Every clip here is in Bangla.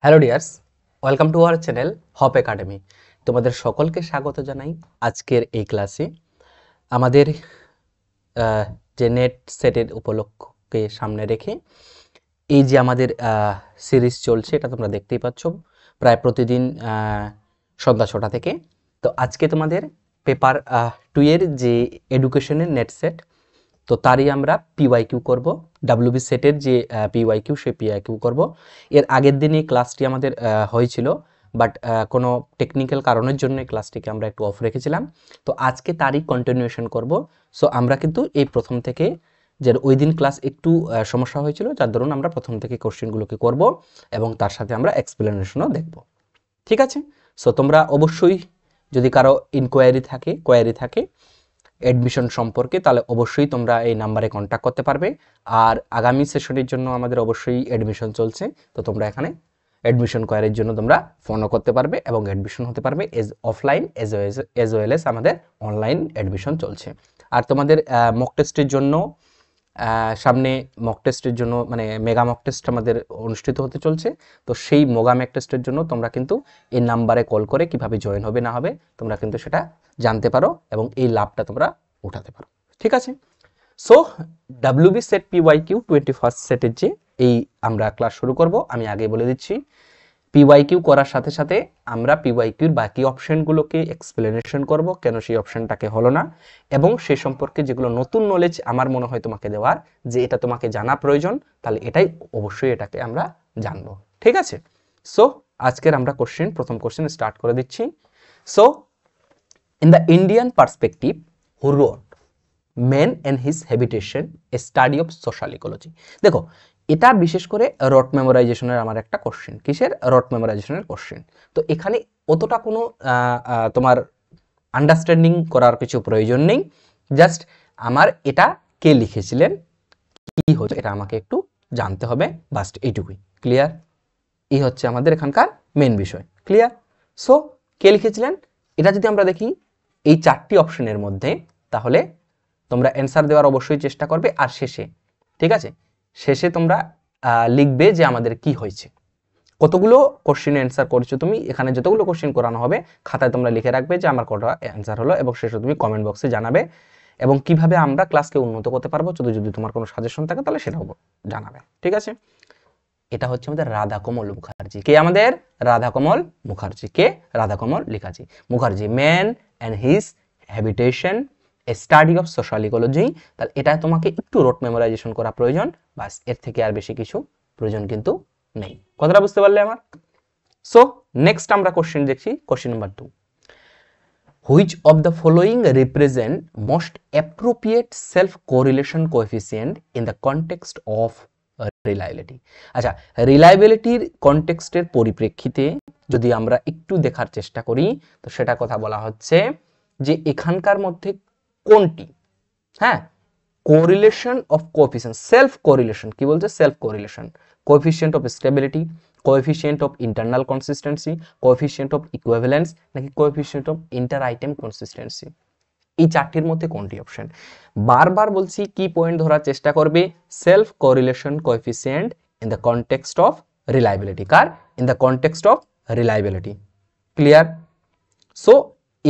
Hello dears, welcome to our channel hop academy. তোমাদের সকলকে স্বাগত জানাই আজকের এই ক্লাসে। আমাদের যে নেট সেটের উপলক্ষকে সামনে রেখে এই যে আমাদের সিরিজ চলছে, এটা তোমরা দেখতেই পাচ্ছ প্রায় প্রতিদিন সন্ধ্যা 6টা থেকে। তো আজকে তোমাদের পেপার 2 এর যে এডুকেশনের নেট সেট, তো তারই আমরা পিওয়াইকিউ করব। ডাব্লিউবি সেটের যে পিওয়াইকিউ, সেই পিওয়াইকিউ করব। এর আগের দিনই ক্লাসটি আমাদের হয়েছিল, বাট কোনো টেকনিক্যাল কারণের জন্য এই ক্লাসটিকে আমরা একটু অফ রেখেছিলাম। তো আজকে তারই কন্টিনিউয়েশন করব। সো আমরা কিন্তু এই প্রথম থেকে, যে ওই দিন ক্লাস একটু সমস্যা হয়েছিল, যার দরুন আমরা প্রথম থেকে কোশ্চেনগুলোকে করব এবং তার সাথে আমরা এক্সপ্লেনেশনও দেখব। ঠিক আছে? সো তোমরা অবশ্যই, যদি কারো কোয়ারি থাকে অ্যাডমিশন সম্পর্কে, তাহলে অবশ্যই তোমরা এই নাম্বারে কন্ট্যাক্ট করতে পারবে। আর আগামী সেশনের জন্য আমাদের অবশ্যই অ্যাডমিশন চলছে, তো তোমরা এখানে অ্যাডমিশন কোয়ারির জন্য তোমরা ফোনও করতে পারবে এবং অ্যাডমিশন হতে পারবে অফলাইন এজ ওয়েল এজ আমাদের অনলাইন অ্যাডমিশন চলছে। আর তোমাদের মক টেস্টের জন্য সামনে মক টেস্টের জন্য মানে মেগা মক টেস্ট আমাদের অনুষ্ঠিত হতে চলছে। তো সেই মেগা মক টেস্টের জন্য তোমরা কিন্তু এই নাম্বারে কল করে কিভাবে জয়েন হবে না হবে তোমরা কিন্তু সেটা জানতে পারো এবং এই লাভটা তোমরা উঠাতে পারো। ঠিক আছে? So WB set PYQ 21st সেটের যে এই আমরা ক্লাস শুরু করব। আমি আগে বলে দিচ্ছি, পিওয়াইকিউ করার সাথে সাথে আমরা পিওয়াইকিউর বাকি অপশনগুলোকে এক্সপ্লেনেশন করব, কেন সেই অপশনটাকে হলো না, এবং সে সম্পর্কে যেগুলো নতুন নলেজ আমার মনে হয় তোমাকে দেওয়ার, যে এটা তোমাকে জানা প্রয়োজন, তাহলে এটাই অবশ্যই এটাকে আমরা জানবো। ঠিক আছে? সো আজকের আমরা প্রথম কোশ্চেন স্টার্ট করে দিচ্ছি। So in the Indian perspective, who wrote man and his habitation a study of social ecology. দেখো, এটা বিশেষ করে রট মেমোরাইজেশনের আমার একটা কোশ্চেন। কিসের? রট মেমোরাইজেশনের কোশ্চেন। তো এখানে অতটা কোনো তোমার আন্ডারস্ট্যান্ডিং করার কিছু প্রয়োজন নেই। জাস্ট আমার এটা কে লিখেছিলেন, কি হচ্ছে, এটা আমাকে একটু জানতে হবে, বাস্ট এইটুকুই। ক্লিয়ার? এই হচ্ছে আমাদের এখানকার মেন বিষয়। ক্লিয়ার? সো কে লিখেছিলেন, এটা যদি আমরা দেখি এই 4টি অপশনের মধ্যে, তাহলে তোমরা অ্যান্সার দেওয়ার অবশ্যই চেষ্টা করবে। আর শেষে, ঠিক আছে, শেষে তোমরা লিখবে যে আমাদের কি হয়েছে, কতগুলো কোশ্চেন অ্যান্সার করেছো তুমি। এখানে যতগুলো কোশ্চেন করানো হবে খাতায় তোমরা লিখে রাখবে যে আমার কটা অ্যান্সার হলো, এবং শেষে তুমি কমেন্ট বক্সে জানাবে। এবং কিভাবে আমরা ক্লাসকে উন্নত করতে পারবো, যদি তোমার কোনো সাজেশন থাকে তাহলে সেটাও জানাবে। ঠিক আছে? এটা হচ্ছে আমাদের রাধাকমল মুখার্জি। কে আমাদের? রাধাকমল মুখার্জি। কে? Radhakamal Mukherjee. Man and his habitation, a study of social ecology. তাহলে এটা তোমাকে একটু রোট মেমোরাইজেশন করা প্রয়োজন, বাস, এর থেকে আর বেশি কিছু প্রয়োজন কিন্তু নেই। কথাটা বুঝতে পারলে আমার? সো নেক্সট আমরা কোশ্চেন দেখছি, question number 2। Which of the following represent most appropriate self-correlation coefficient in the context of reliability? আচ্ছা, রিলায়েবিলিটির কনটেক্সটের পরিপ্রেক্ষিতে যদি আমরা একটু দেখার চেষ্টা করি, তো সেটা কথা বলা হচ্ছে যে এখানকার মধ্যে কোনটি, হ্যাঁ, correlation of coefficient, self correlation, কি বলছে? Self correlation, coefficient of stability, coefficient of internal consistency, coefficient of equivalence, নাকি coefficient of inter item consistency? এই 4টির মধ্যে কোনটি অপশন? বারবার বলছি, কি পয়েন্ট ধরার চেষ্টা করবে? Self correlation coefficient in the context of reliability. Car? In the context of reliability. Clear? So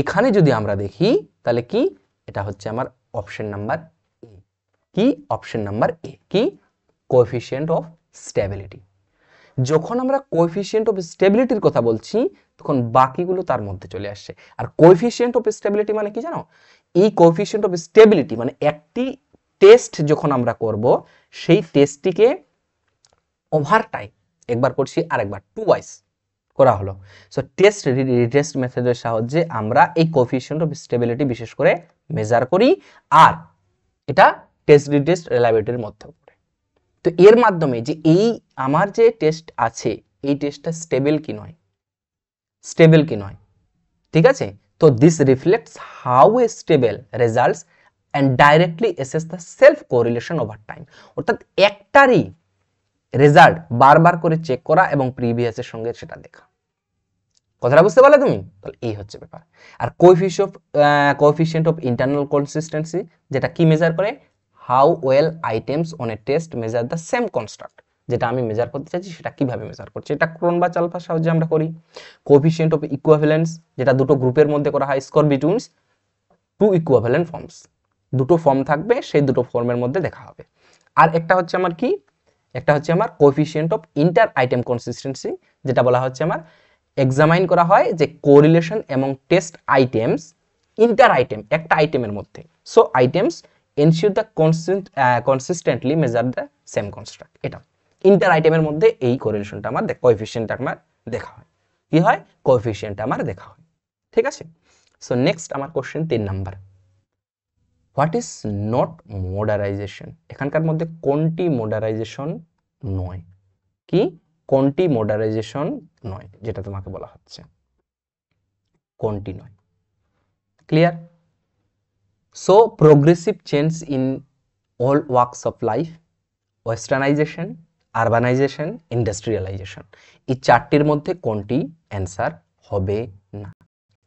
এখানে যদি আমরা দেখি, তাহলে কি, এটা হচ্ছে আমার অপশন নাম্বার এ। কি? Option number A. কি? Coefficient of stability. যখন আমরা কোএফিসিয়েন্ট অফ স্টেবিলিটির কথা বলছি, তখন বাকিগুলো তার মধ্যে চলে আসছে। আর কোএফিসিয়েন্ট অফ স্টেবিলিটি মানে কি জানো? এই কোএফিসিয়েন্ট অফ স্টেবিলিটি মানে একটি টেস্ট যখন আমরা করব, সেই টেস্টটিকে ওভার টাইম একবার করছি, আরেকবার টুয়াইস করা হলো। সো টেস্ট রিটেস্ট মেথডের সাহায্যে আমরা এই কোএফিসিয়েন্ট অফ স্টেবিলিটি বিশেষ করে মেজার করি, আর এটা টেস্ট রিটেস্ট রিলায়েবিলিটির মধ্যে পড়ে। তো এর মাধ্যমে যে এই আমার যে টেস্ট আছে, এই টেস্টটা স্টেবল কি নয়, স্টেবল কি নয়, ঠিক আছে? তো this reflects how a stable results and directly assess the self correlation over time. অর্থাৎ একটারই রেজাল্ট বারবার করে চেক করা এবং প্রিভিয়াসের সঙ্গে সেটা দেখা। কথাটা বুঝতে পারলে তুমি? তাহলে এই হচ্ছে ব্যাপার। আর কোএফিসিয়েন্ট অফ ইন্টারনাল কনসিস্টেন্সি, যেটা কি মেজার করে? How well items on a test measure the same construct. যেটা আমি মেজার করতে চাইছি সেটা কিভাবে মেজার করছি, এটা ক্রনবাচ আলফার সাহায্যে আমরা করি। কোএফিসিয়েন্ট অফ ইকুইভ্যালেন্স, যেটা দুটো গ্রুপের মধ্যে করা হয়, score between two equivalent forms, দুটো ফর্ম থাকবে, সেই দুটো ফর্মের মধ্যে দেখা হবে। আর একটা হচ্ছে আমার কি, একটা হচ্ছে আমার coefficient of inter item consistency, যেটা বলা হচ্ছে আমার এক্সামাইন করা হয় যে কোরিলেশন এবং টেস্ট আইটেমস ইন্টার আইটেম, একটা আইটেমের মধ্যে, so items ensure the consistently measure the same construct. এটা ইন্টার আইটেমের মধ্যে এই কোরিলেশনটা আমার কোএফিসিয়েন্ট আমার দেখা হয়, কি হয়, কোএফিসিয়েন্ট আমার দেখা হয়। ঠিক আছে, সো নেক্সট আমার question 3 number, what is not modernization? এখানকার মধ্যে কোনটি মডারাইজেশন নয়, কি কোনটি মডারাইজেশন নয়, যেটা তোমাকে বলা হচ্ছে কোনটি নয়, clear? So progressive change in all works of life, westernization, urbanization, industrialization, এই চারটির মধ্যে কোনটি অ্যান্সার হবে না,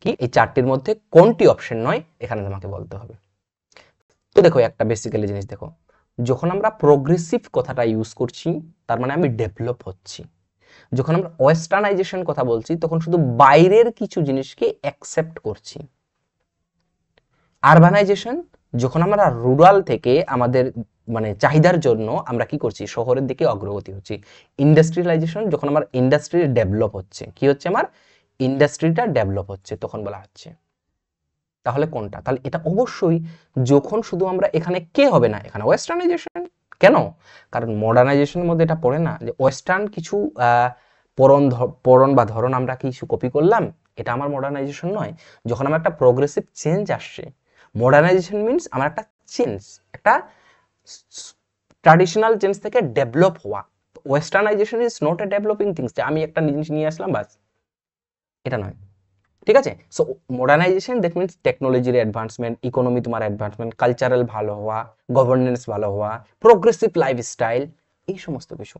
কি এই চারটির মধ্যে কোনটি অপশন নয়, এখানে তোমাকে বলতে হবে। তো দেখো একটা বেসিক্যালি জিনিস দেখো, যখন আমরা প্রোগ্রেসিভ কথাটা ইউজ করছি তার মানে আমি ডেভেলপ হচ্ছি, যখন আমরা ওয়েস্টার্নাইজেশন কথা বলছি তখন শুধু বাইরের কিছু জিনিসকে অ্যাকসেপ্ট করছি। আরবানাইজেশন, যখন আমরা রুরাল থেকে আমাদের মানে চাহিদার জন্য আমরা কি করছি, শহরের দিকে অগ্রগতি হচ্ছি। ইন্ডাস্ট্রিয়ালাইজেশন, যখন আমার ইন্ডাস্ট্রি ডেভেলপ হচ্ছে, কি হচ্ছে, আমার ইন্ডাস্ট্রিটা ডেভেলপ হচ্ছে, তখন বলা হচ্ছে। তাহলে কোনটা, তাহলে এটা অবশ্যই যখন শুধু আমরা এখানে কে হবে না, এখানে ওয়েস্টার্নাইজেশন। কেন, কারণ মডার্নাইজেশনের মধ্যে এটা পড়ে না যে ওয়েস্টার্ন কিছু পরণ বা ধরন আমরা কিছু কপি করলাম, এটা আমার মডার্নাইজেশন নয়। যখন আমার একটা প্রোগ্রেসিভ চেঞ্জ আসছে, মডার্নাইজেশন মিন্স আমার একটা চেঞ্জ, একটা ট্র্যাডিশনাল চেঞ্জ থেকে ডেভেলপ হওয়া। Westernization is not a developing things, যে আমি একটা জিনিস নিয়ে আসলাম বাস, এটা নয়। ঠিক আছে, সো মডার্নাইজেশন দ্যাট মিন্স টেকনোলজির অ্যাডভান্সমেন্ট, ইকোনমি তোমার অ্যাডভান্সমেন্ট, কালচারাল ভালো হওয়া, গভর্নেন্স ভালো হওয়া, প্রোগ্রেসিভ লাইফস্টাইল, এই সমস্ত কিছু।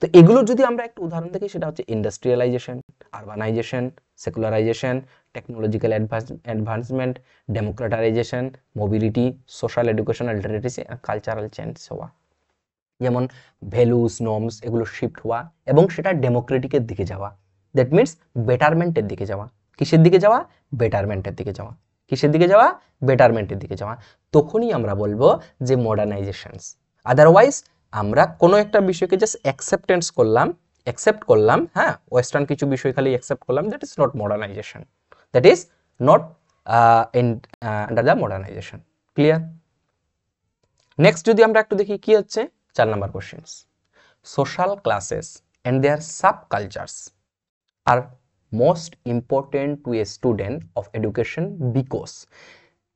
তো এগুলো যদি আমরা একটা উদাহরণ দেখি, সেটা হচ্ছে industrialisation, urbanisation, secularisation, technological advancement, democratisation, mobility, social education, alternatives, cultural change হওয়া, যেমন ভ্যালুস, নর্মস এগুলো শিফট হওয়া এবং সেটা ডেমোক্রেটিকের দিকে যাওয়া, দ্যাট মিন্স বেটারমেন্টের দিকে যাওয়া। কিসের দিকে যাওয়া, বেটারমেন্টের দিকে যাওয়া, কিসের দিকে যাওয়া, বেটারমেন্টের দিকে যাওয়া, তখনই আমরা বলবো যে মডার্নাইজেশনস। আদারওয়াইজ আমরা কোনো একটা বিষয়কে জাস্ট অ্যাকসেপ্ট করলাম, হ্যাঁ, ওয়েস্টার্ন কিছু বিষয় খালি অ্যাকসেপ্ট করলাম, that is not modernization, that is not under the modernization. Clear? Next যদি আমরা একটু দেখি কি হচ্ছে 4 number questions, social classes and their sub cultures are most important to a student of education because.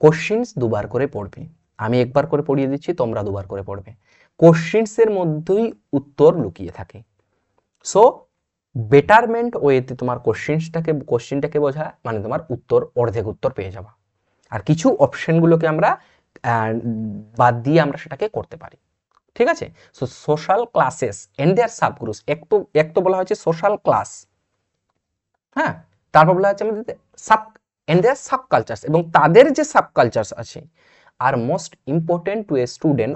Questions দুবার করে পড়বে, আমি একবার করে পড়িয়ে দিচ্ছি, তোমরা দুবার করে পড়বে। কোশ্চেন্সের মধ্যেই উত্তর লুকিয়ে থাকে। সো বেটারমেন্ট ওয়েতে তোমার কোশ্চেনটাকে বোঝা মানে তোমার উত্তর, অর্ধেক উত্তর পেয়ে যাওয়া। আর কিছু অপশনগুলোকে আমরা বাদ দিয়ে আমরা সেটাকে করতে পারি। ঠিক আছে, সো সোশ্যাল ক্লাসেস এন্ড দেয়ার সাবগ্রুপস, এক তো বলা হয়েছে সোশ্যাল ক্লাস, হ্যাঁ, তারপর বলা হচ্ছে আমাদের sub and their sub cultures, এবং তাদের যে সাব কালচার্স আছে, আর most important to a student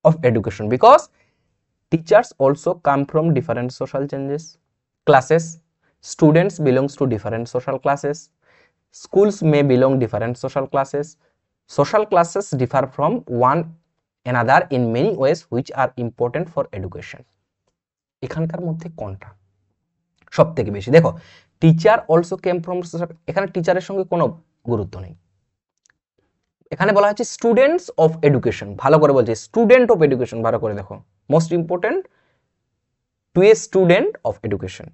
of education because teachers also come from different social changes classes, students belongs to different social classes, schools may belong different social classes differ from one another in many ways which are important for education। এখানকার মধ্যে কোনটা সব থেকে বেশি, দেখো টিচার অলসো কেম ফ্রম, এখানে টিচারের সঙ্গে কোনো গুরুত্ব নেই, এখানে বলা হচ্ছে স্টুডেন্টস অফ এডুকেশন, ভালো করে বলছে স্টুডেন্ট অফ এডুকেশন, ভালো করে দেখো, most important to a student of education.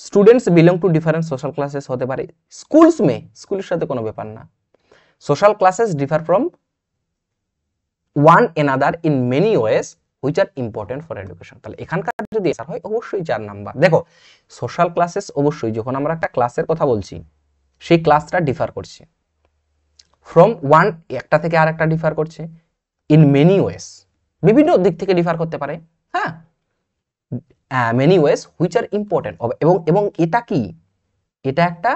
Students belong to different social classes হতে পারে, স্কুলস মে, স্কুলের সাথে কোনো ব্যাপার না, social classes differ from one another in many ways which are important for education. তাহলে এখানকার যদি অ্যান্সার হয় অবশ্যই 4 নাম্বার। দেখো সোশ্যাল ক্লাসেস, অবশ্যই যখন আমরা একটা ক্লাসের কথা বলছি, সেই ক্লাসটা ডিফার করছে ফ্রম ওয়ান, একটা থেকে আরেকটা ডিফার করছে, ইন মেনি ওয়েজ, বিভিন্ন দিক থেকে ডিফার করতে পারে, হ্যাঁ, many ways which are important, এবং এটা কি, এটা একটা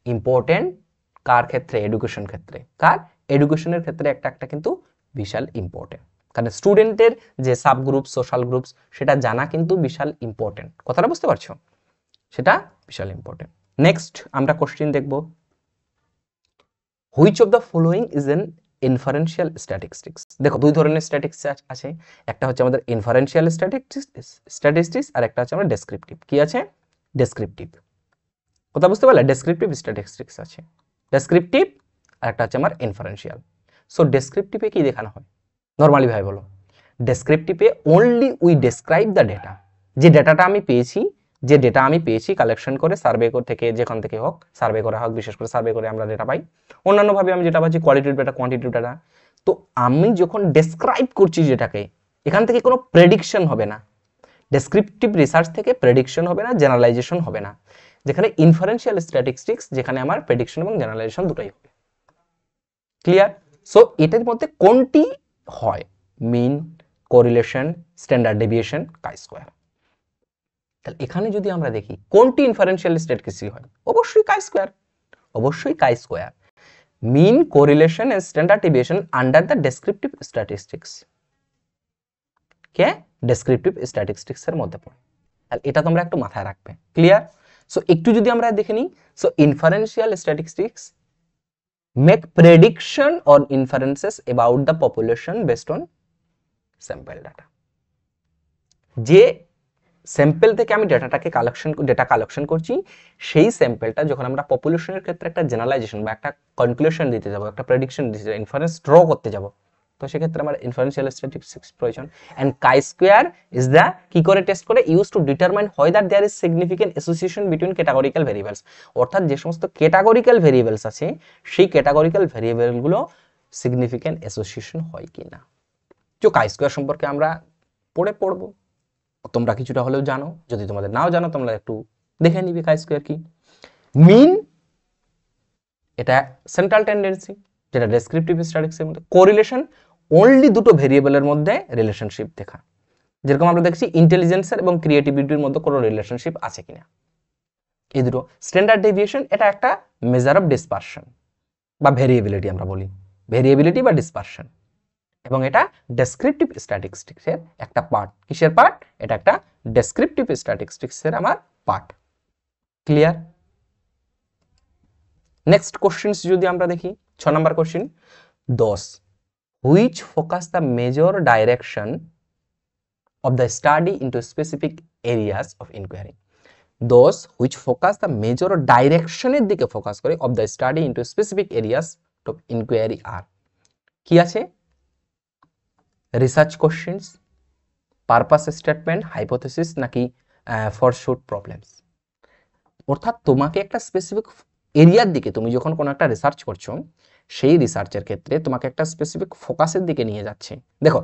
ইম্পর্টেন্ট কার ক্ষেত্রে, এডুকেশন ক্ষেত্রে, কার, এডুকেশনের ক্ষেত্রে একটা একটা কিন্তু বিশাল ইম্পর্টেন্ট। কারণ স্টুডেন্টের যে সাব গ্রুপ সোশ্যাল গ্রুপস সেটা জানা কিন্তু বিশাল ইম্পর্টেন্ট, কথাটা বুঝতে পারছো, সেটা বিশাল ইম্পর্টেন্ট। নেক্সট আমরা কোশ্চেন দেখব, which of the following is an inferential statistics. দেখো দুই ধরনের স্ট্যাটিস্টিক্স আছে, একটা হচ্ছে আমাদের ইনফারেন্সিয়াল স্ট্যাটিস্টিক্স আর একটা হচ্ছে আমাদের ডেসক্রিপটিভ। কি আছে? ডেসক্রিপটিভ, কথা বুঝতে পারলে? ডেসক্রিপটিভ স্ট্যাটিস্টিক্স আছে, ডেসক্রিপটিভ আর একটা হচ্ছে আমার ইনফারেন্সিয়াল। সো ডেসক্রিপটিভে কি দেখানো হয় নরমালি ভাই বলো? ডেসক্রিপটিভে only we describe the data, যে ডেটাটা আমি পেয়েছি, যে ডেটা আমি পেয়েছি কালেকশন করে সার্ভে থেকে যেখান থেকে হোক, সার্ভে করা হোক, বিশেষ করে সার্ভে করে আমরা ডেটা পাই, অন্যান্যভাবে আমি যেটা পাচ্ছি কোয়ালিটিভ ডেটা কোয়ান্টিটিভ ডেটা। তো আমি যখন ডেসক্রাইব করছি যেটাকে, এখান থেকে কোনো প্রেডিকশন হবে না, ডেসক্রিপটিভ রিসার্চ থেকে প্রেডিকশন হবে না, জেনারেলাইজেশন হবে না, যেখানে ইনফারেন্সিয়াল স্ট্যাটিস্টিক্স যেখানে আমার প্রেডিকশন এবং জেনারেলাইজেশন দুটোই হবে। ক্লিয়ার? সো এটার মধ্যে কোনটি হয়? মিন, কোরিলেশন, স্ট্যান্ডার্ড ডেভিয়েশন, কাই স্কয়ার। তাহলে এখানে যদি আমরা দেখি কোনটি ইনফারেন্সিয়াল স্ট্যাটিস্টিক্স হয়, অবশ্যই কাই স্কয়ার, অবশ্যই chi square. Mean, correlation and standard deviation under the descriptive statistics, কে ডেসক্রিপটিভ স্ট্যাটিস্টিক্স এর মধ্যে পড়ে। তাহলে এটা তোমরা একটু মাথায় রাখবে। ক্লিয়ার? সো একটু যদি আমরা দেখে নিই, so inferential statistics make prediction or inferences about the population based on sample data। যে স্যাম্পল থেকে আমি ডেটা কালেকশন করছি, সেই স্যাম্পলটা যখন আমরা পপুলেশনের ক্ষেত্রে একটা জেনারেলাইজেশন বা একটা কনক্লুশন দিতে যাব, একটা প্রেডিকশন দিতে যাব, ইনফারেন্স ড্র করতে যাব, তো সেক্ষেত্রে আমার ইনফারেন্সিয়াল স্ট্যাটিস্টিক্স প্রয়োজন। And chi square is the কি করে টেস্ট করে? Use to determine whether there is significant association between categorical variables. অর্থাৎ যে সমস্ত ক্যাটাগরিক্যাল ভেরিয়েবলস আছে, সেই ক্যাটাগরিক্যাল ভেরিয়েবলগুলো সিগনিফিকেন্ট অ্যাসোসিয়েশন হয় কিনা। তো কাই স্কয়ার সম্পর্কে আমরা পড়বো, তোমরা কিছুটা হলেও জানো, যদি তোমাদের নাও জানো তোমরা একটু দেখে নিবে কাই স্কয়ার কি। মিন, এটা সেন্ট্রাল টেন্ডেন্সি, যেটা ডেসক্রিপটিভ স্ট্যাটিস্টিক্সের মধ্যে। কোরিলেশন, অনলি দুটো ভেরিয়েবলের মধ্যে রিলেশনশিপ দেখা, যেরকম আমরা দেখছি ইন্টেলিজেন্সের এবং ক্রিয়েটিভিটির মধ্যে কোনো রিলেশনশিপ আছে কিনা, এই দুটো। স্ট্যান্ডার্ড ডেভিয়েশন, এটা একটা মেজার অফ ডিসপারশন বা ভেরিয়েবিলিটি, আমরা বলি ভেরিয়েবিলিটি বা ডিসপারশন, এবং এটা ডেসক্রিপটিভ স্ট্যাটিস্টিক্সের একটা পার্ট। কিসের পার্ট? এটা একটা ডেসক্রিপটিভ স্ট্যাটিস্টিক্সের আমার পার্ট। ক্লিয়ার? নেক্সট কোশ্চেন যদি আমরা দেখি, 6 number question, 10 which focus the major direction of the study into specific areas of inquiry. 10 which focus the major ডাইরেকশনের দিকে ফোকাস করে of the study into specific areas of inquiry আর কি আছে? Research questions, purpose statement, hypothesis, নাকি ফরশুট প্রবলেমস। অর্থাৎ তোমাকে একটা স্পেসিফিক এরিয়ার দিকে, তুমি যখন কোনো একটা রিসার্চ করছো, সেই রিসার্চের ক্ষেত্রে তোমাকে একটা স্পেসিফিক ফোকাসের দিকে নিয়ে যাচ্ছে। দেখো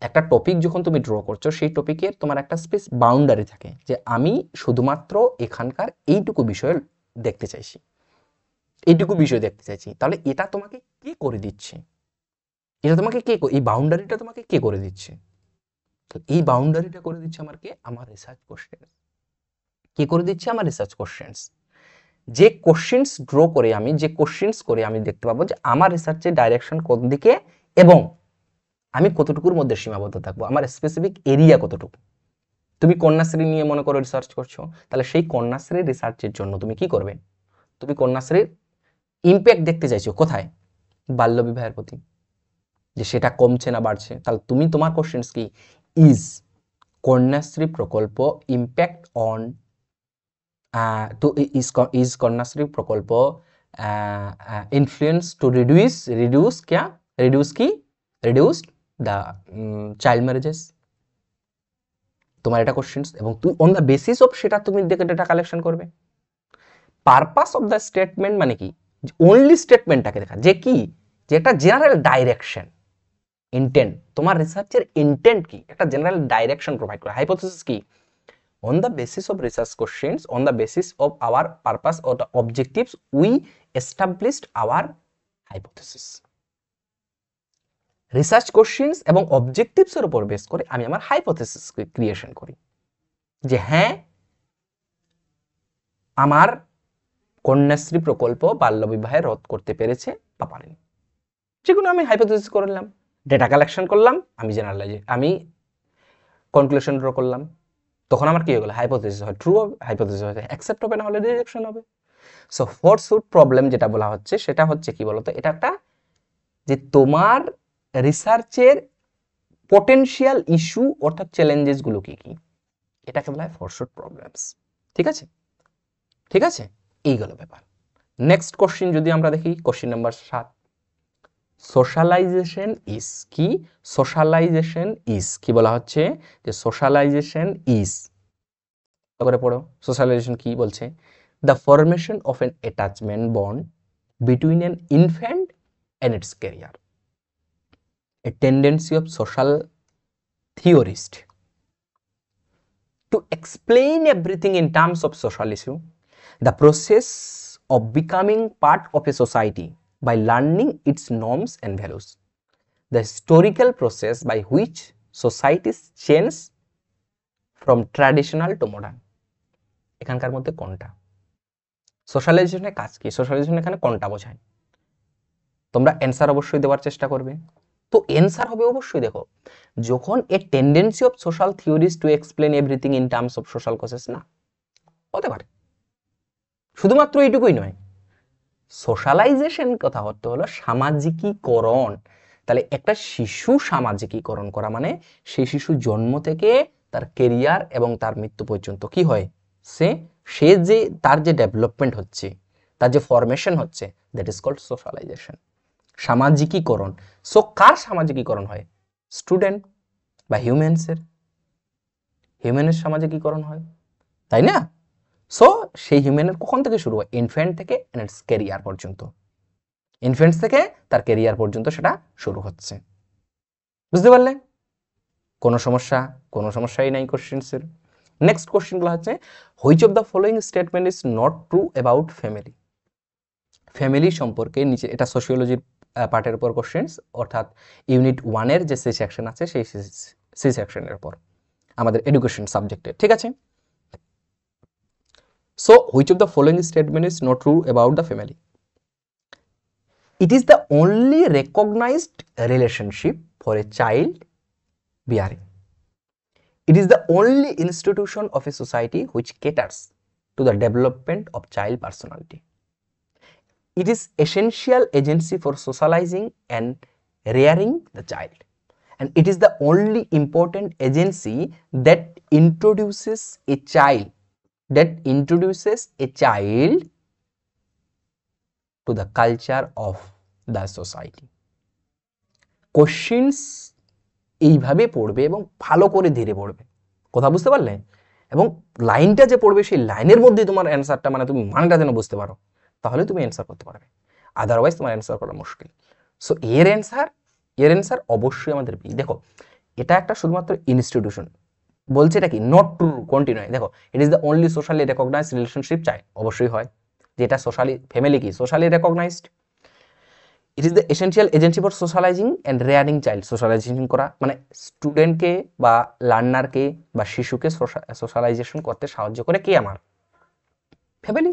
একটা টপিক যখন তুমি ড্র করছো, সেই টপিকের তোমার একটা স্পেস বাউন্ডারি থাকে, যে আমি শুধুমাত্র এখানকার এইটুকু বিষয় দেখতে চাইছি, এইটুকু বিষয় দেখতে চাইছি। তাহলে এটা তোমাকে কে করে দিচ্ছে? এটা তোমাকে কে, এই বাউন্ডারিটা তোমাকে কে করে দিচ্ছে? তো এই বাউন্ডারিটা করে দিচ্ছে আমার কে? আমার রিসার্চ কোশ্চেন। কি করে দিচ্ছে? আমার রিসার্চ কোশ্চেন্স। যে কোশ্চেন্স ড্র করে আমি, যে কোশ্চেন্স করে আমি দেখতে পাবো যে আমার রিসার্চের ডাইরেকশন কোন দিকে এবং আমি কতটুকুর মধ্যে সীমাবদ্ধ থাকবো, আমার স্পেসিফিক এরিয়া কতটুকু। তুমি কন্যাশ্রী নিয়ে মনে করো রিসার্চ করছো, তাহলে সেই কন্যাশ্রীর রিসার্চের জন্য তুমি কি করবে? তুমি কন্যাশ্রীর ইম্প্যাক্ট দেখতে চাইছো কোথায়? বাল্যবিবাহের প্রতি, যে সেটা কমছে না বাড়ছে। তাহলে তুমি তোমার কোশ্চেন্স কি? ইজ কন্যাশ্রী প্রকল্প impact on to is Kanyashree প্রকল্প ইনফ্লুয়েন্স টু reduce क्या reduce কি reduce the child marriages। তোমার এটা কোশ্চেন্স, এবং তুই অন দ্য বেসিস অফ সেটা তুমি দেখে ডেটা কালেকশন করবে। পারপাস অফ দ্য স্টেটমেন্ট মানে কি? অনলি স্টেটমেন্টটাকে দেখা, যে কি, যে একটা জেনারেল ডাইরেকশন, ইন্টেন্ট, তোমার রিসার্চের ইন্টেন্ট কি, একটা জেনারেল ডাইরেকশন প্রোভাইড করে। হাইপোথেসিস কি? On the basis of research questions, on the basis of our purpose or the objectives, we established our hypothesis। Research questions এবং অবজেক্টিভস এর উপর বেস করে আমি আমার হাইপোথেসিস ক্রিয়েশন করি, যে হ্যাঁ আমার কন্যাশ্রী প্রকল্প বাল্যবিবাহে রোধ করতে পেরেছে বা পারেনি, যেগুলো আমি হাইপোথেসিস করে নিলাম। ডেটা কালেকশন করলাম, আমি কনক্লুশন ড্র করলাম, তখন আমার কি হয়ে গেল, হাইপোথিসিস হয় ট্রু হবে, হাইপোথিসিস হয় অ্যাকসেপ্ট হবে, না হলে রিজেকশন হবে। সো ফোরশুট প্রবলেম যেটা বলা হচ্ছে সেটা হচ্ছে কি বলতো, এটা একটা যে তোমার রিসার্চের পটেনশিয়াল ইস্যু অর্থাৎ চ্যালেঞ্জেস গুলো কি কি, এটাকে বলা হয় ফোরশুট প্রবলেমস। ঠিক আছে, ঠিক আছে, এইগুলো ব্যাপার। নেক্সট কোশ্চিন যদি আমরা দেখি, কোশ্চিন নাম্বার 7, সোশ্যালাইজেশন ইজ কি, সোশ্যালাইজেশন ইজ কি বলা হচ্ছে, যে সোশ্যালাইজেশন ইজ করে পড়ো, সোশ্যালাইজেশন কি বলছে, the formation of N attachment bond between N infant and it's career, A tendency of social theorist to explain everything in terms of social issue, the process of becoming part of a society by learning its norms and values, the historical process by which societies change from traditional to modern। এখানকার মধ্যে কোনটা সোশ্যালাইজেশনের কাজ কি, সোশ্যালাইজেশন এখানে কোনটা বোঝায়, তোমরা অ্যান্সার অবশ্যই দেওয়ার চেষ্টা করবে। তো অ্যান্সার হবে অবশ্যই, দেখো যখন এ tendency of social theories to explain everything in terms of social causes, না হতে পারে, শুধুমাত্র এইটুকুই নয়, সোশ্যালাইজেশন কথা হতে হলো সামাজিকীকরণ। তাহলে একটা শিশু সামাজিকীকরণ করা মানে সেই শিশু জন্ম থেকে তার কেরিয়ার এবং তার মৃত্যু পর্যন্ত কি হয়, সে যে তার যে ডেভেলপমেন্ট হচ্ছে, তার যে ফরমেশন হচ্ছে, দ্যাট ইজ কল্ড সোশ্যালাইজেশন, সামাজিকীকরণ। সো কার সামাজিকীকরণ হয়, স্টুডেন্ট বা হিউম্যানের সামাজিকীকরণ হয়, তাই না? সো সেই হিউম্যানের কখন থেকে শুরু হয়, ইনফ্যান্ট থেকে ইটস ক্যারিয়ার পর্যন্ত, ইনফ্যান্টস থেকে তার ক্যারিয়ার পর্যন্ত সেটা শুরু হচ্ছে। বুঝতে পারলে? কোনো সমস্যাই নাই কোশ্চেন্সের। নেক্সট কোশ্চেনগুলো হচ্ছে, which of the following statement is not true about family. Family সম্পর্কে নিচে, এটা সোশিওলজির পার্টের উপর কোশ্চেন্স, অর্থাৎ ইউনিট 1-এর যে সি সেকশন আছে সেই সি সেকশনের উপর আমাদের এডুকেশন সাবজেক্টে। ঠিক আছে, so which of the following statement is not true about the family? It is the only recognized relationship for a child bearing. It is the only institution of a society which caters to the development of child personality. It is essential agency for socializing and rearing the child. And it is the only important agency that introduces a child to the culture of the society. Questions এইভাবে পড়বে এবং ভালো করে ধীরে পড়বে, কথা বুঝতে পারলে? এবং লাইনটা যে পড়বে সেই লাইনের মধ্যে তোমার অ্যান্সারটা, মানে তুমি মানটা যেন বুঝতে পারো, তাহলে তুমি অ্যান্সার করতে পারবে, আদারওয়াইজ তোমার অ্যান্সার করা মুশকিল। সো এর অ্যান্সার অবশ্যই আমাদের বি। দেখো এটা একটা শুধুমাত্র ইনস্টিটিউশন, বলছে এটা কি নট ট্রু, কন্টিনিউ। দেখো it is the only socially recognized relationship child, অবশ্যই হয়, যেটা সোশ্যালি ফ্যামিলি কি socially recognized. It is the essential agency for socializing and rearing child, socialization করা মানে স্টুডেন্টকে বা লার্নারকে বা শিশুকে সোশ্যালাইজেশন করতে সাহায্য করে কে, আমার family.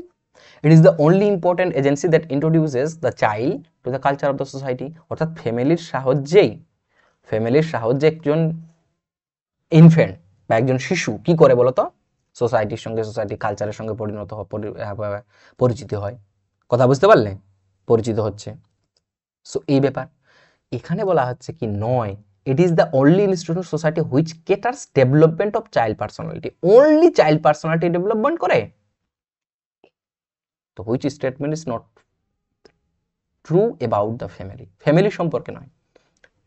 It is the only important agency that introduces the child to the culture of the society, অর্থাৎ ফ্যামিলির সাহায্যে একজন ইনফ্যান্ট বা একজন শিশু কি করে বলতো, সোসাইটির সঙ্গে, সোসাইটি কালচারের সঙ্গে পরিচিত হয়, কথা বুঝতে পারলে? পরিচিত হচ্ছে। সো এই ব্যাপার এখানে বলা হচ্ছে কি নয়, it is the only institution society which caters development of child personality, only child personality development করে। তো which statement is not true about the family সম্পর্কে নয়,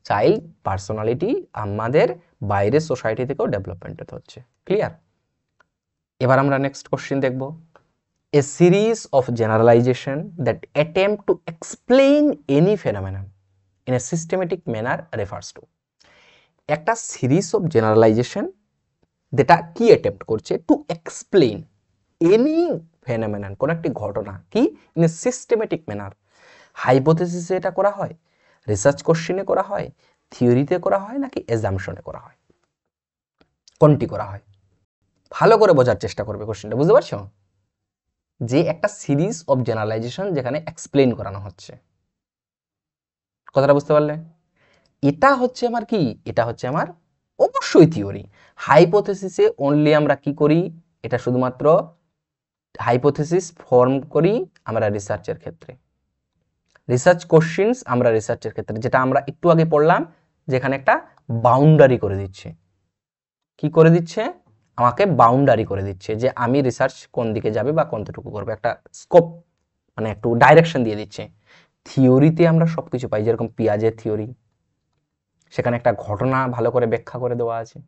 চাইল্ড পার্সোনালিটি আমাদের বাইরের সোসাইটি থেকেও ডেভেলপমেন্ট হচ্ছে। ক্লিয়ার? এবার আমরা নেক্সট কোশ্চেন দেখব, a series of generalization that attempt to explain any phenomenon in a systematic manner refers to. একটা সিরিজ অফ জেনারেলাইজেশন যেটা কি অ্যাটেম্প্ট করছে, টু এক্সপ্লেইন এনি ফেনোমেনন, কোন একটি ঘটনা কি, ইন এ সিস্টেমেটিক ম্যানার। হাইপোথেসিসে এটা করা হয়, রিসার্চ কোশ্চেনে করা হয়, থিওরিতে করা হয়, নাকি এজাম্পশনে করা হয়, কোনটি করা হয়? ভালো করে বোঝার চেষ্টা করবে কোশ্চেনটা, বুঝতে পারছো? যে একটা সিরিজ অফ জেনারেলাইজেশন যেখানে এক্সপ্লেইন করানো হচ্ছে, কথাটা বুঝতে পারলে? এটা হচ্ছে আমার কি, এটা হচ্ছে আমার অবশ্যই থিওরি। হাইপোথেসিসে অনলি আমরা কি করি, এটা শুধুমাত্র হাইপোথেসিস ফর্ম করি আমরা রিসার্চের ক্ষেত্রে, রিসার্চ কোশ্চেন্স আমরা রিসার্চের ক্ষেত্রে, যেটা আমরা একটু আগে পড়লাম, যেখানে একটা বাউন্ডারি করে দিচ্ছে, কি করে দিচ্ছে, আমাকে বাউন্ডারি করে দিচ্ছে যে আমি রিসার্চ কোন দিকে যাবে বা কতটুকু করবে, একটা স্কোপ মানে একটু ডাইরেকশন দিয়ে দিচ্ছে। থিওরিতে আমরা সবকিছু পাই, যেরকম পিয়াজের থিওরি, সেখানে একটা ঘটনা ভালো করে ব্যাখ্যা করে দেওয়া আছে।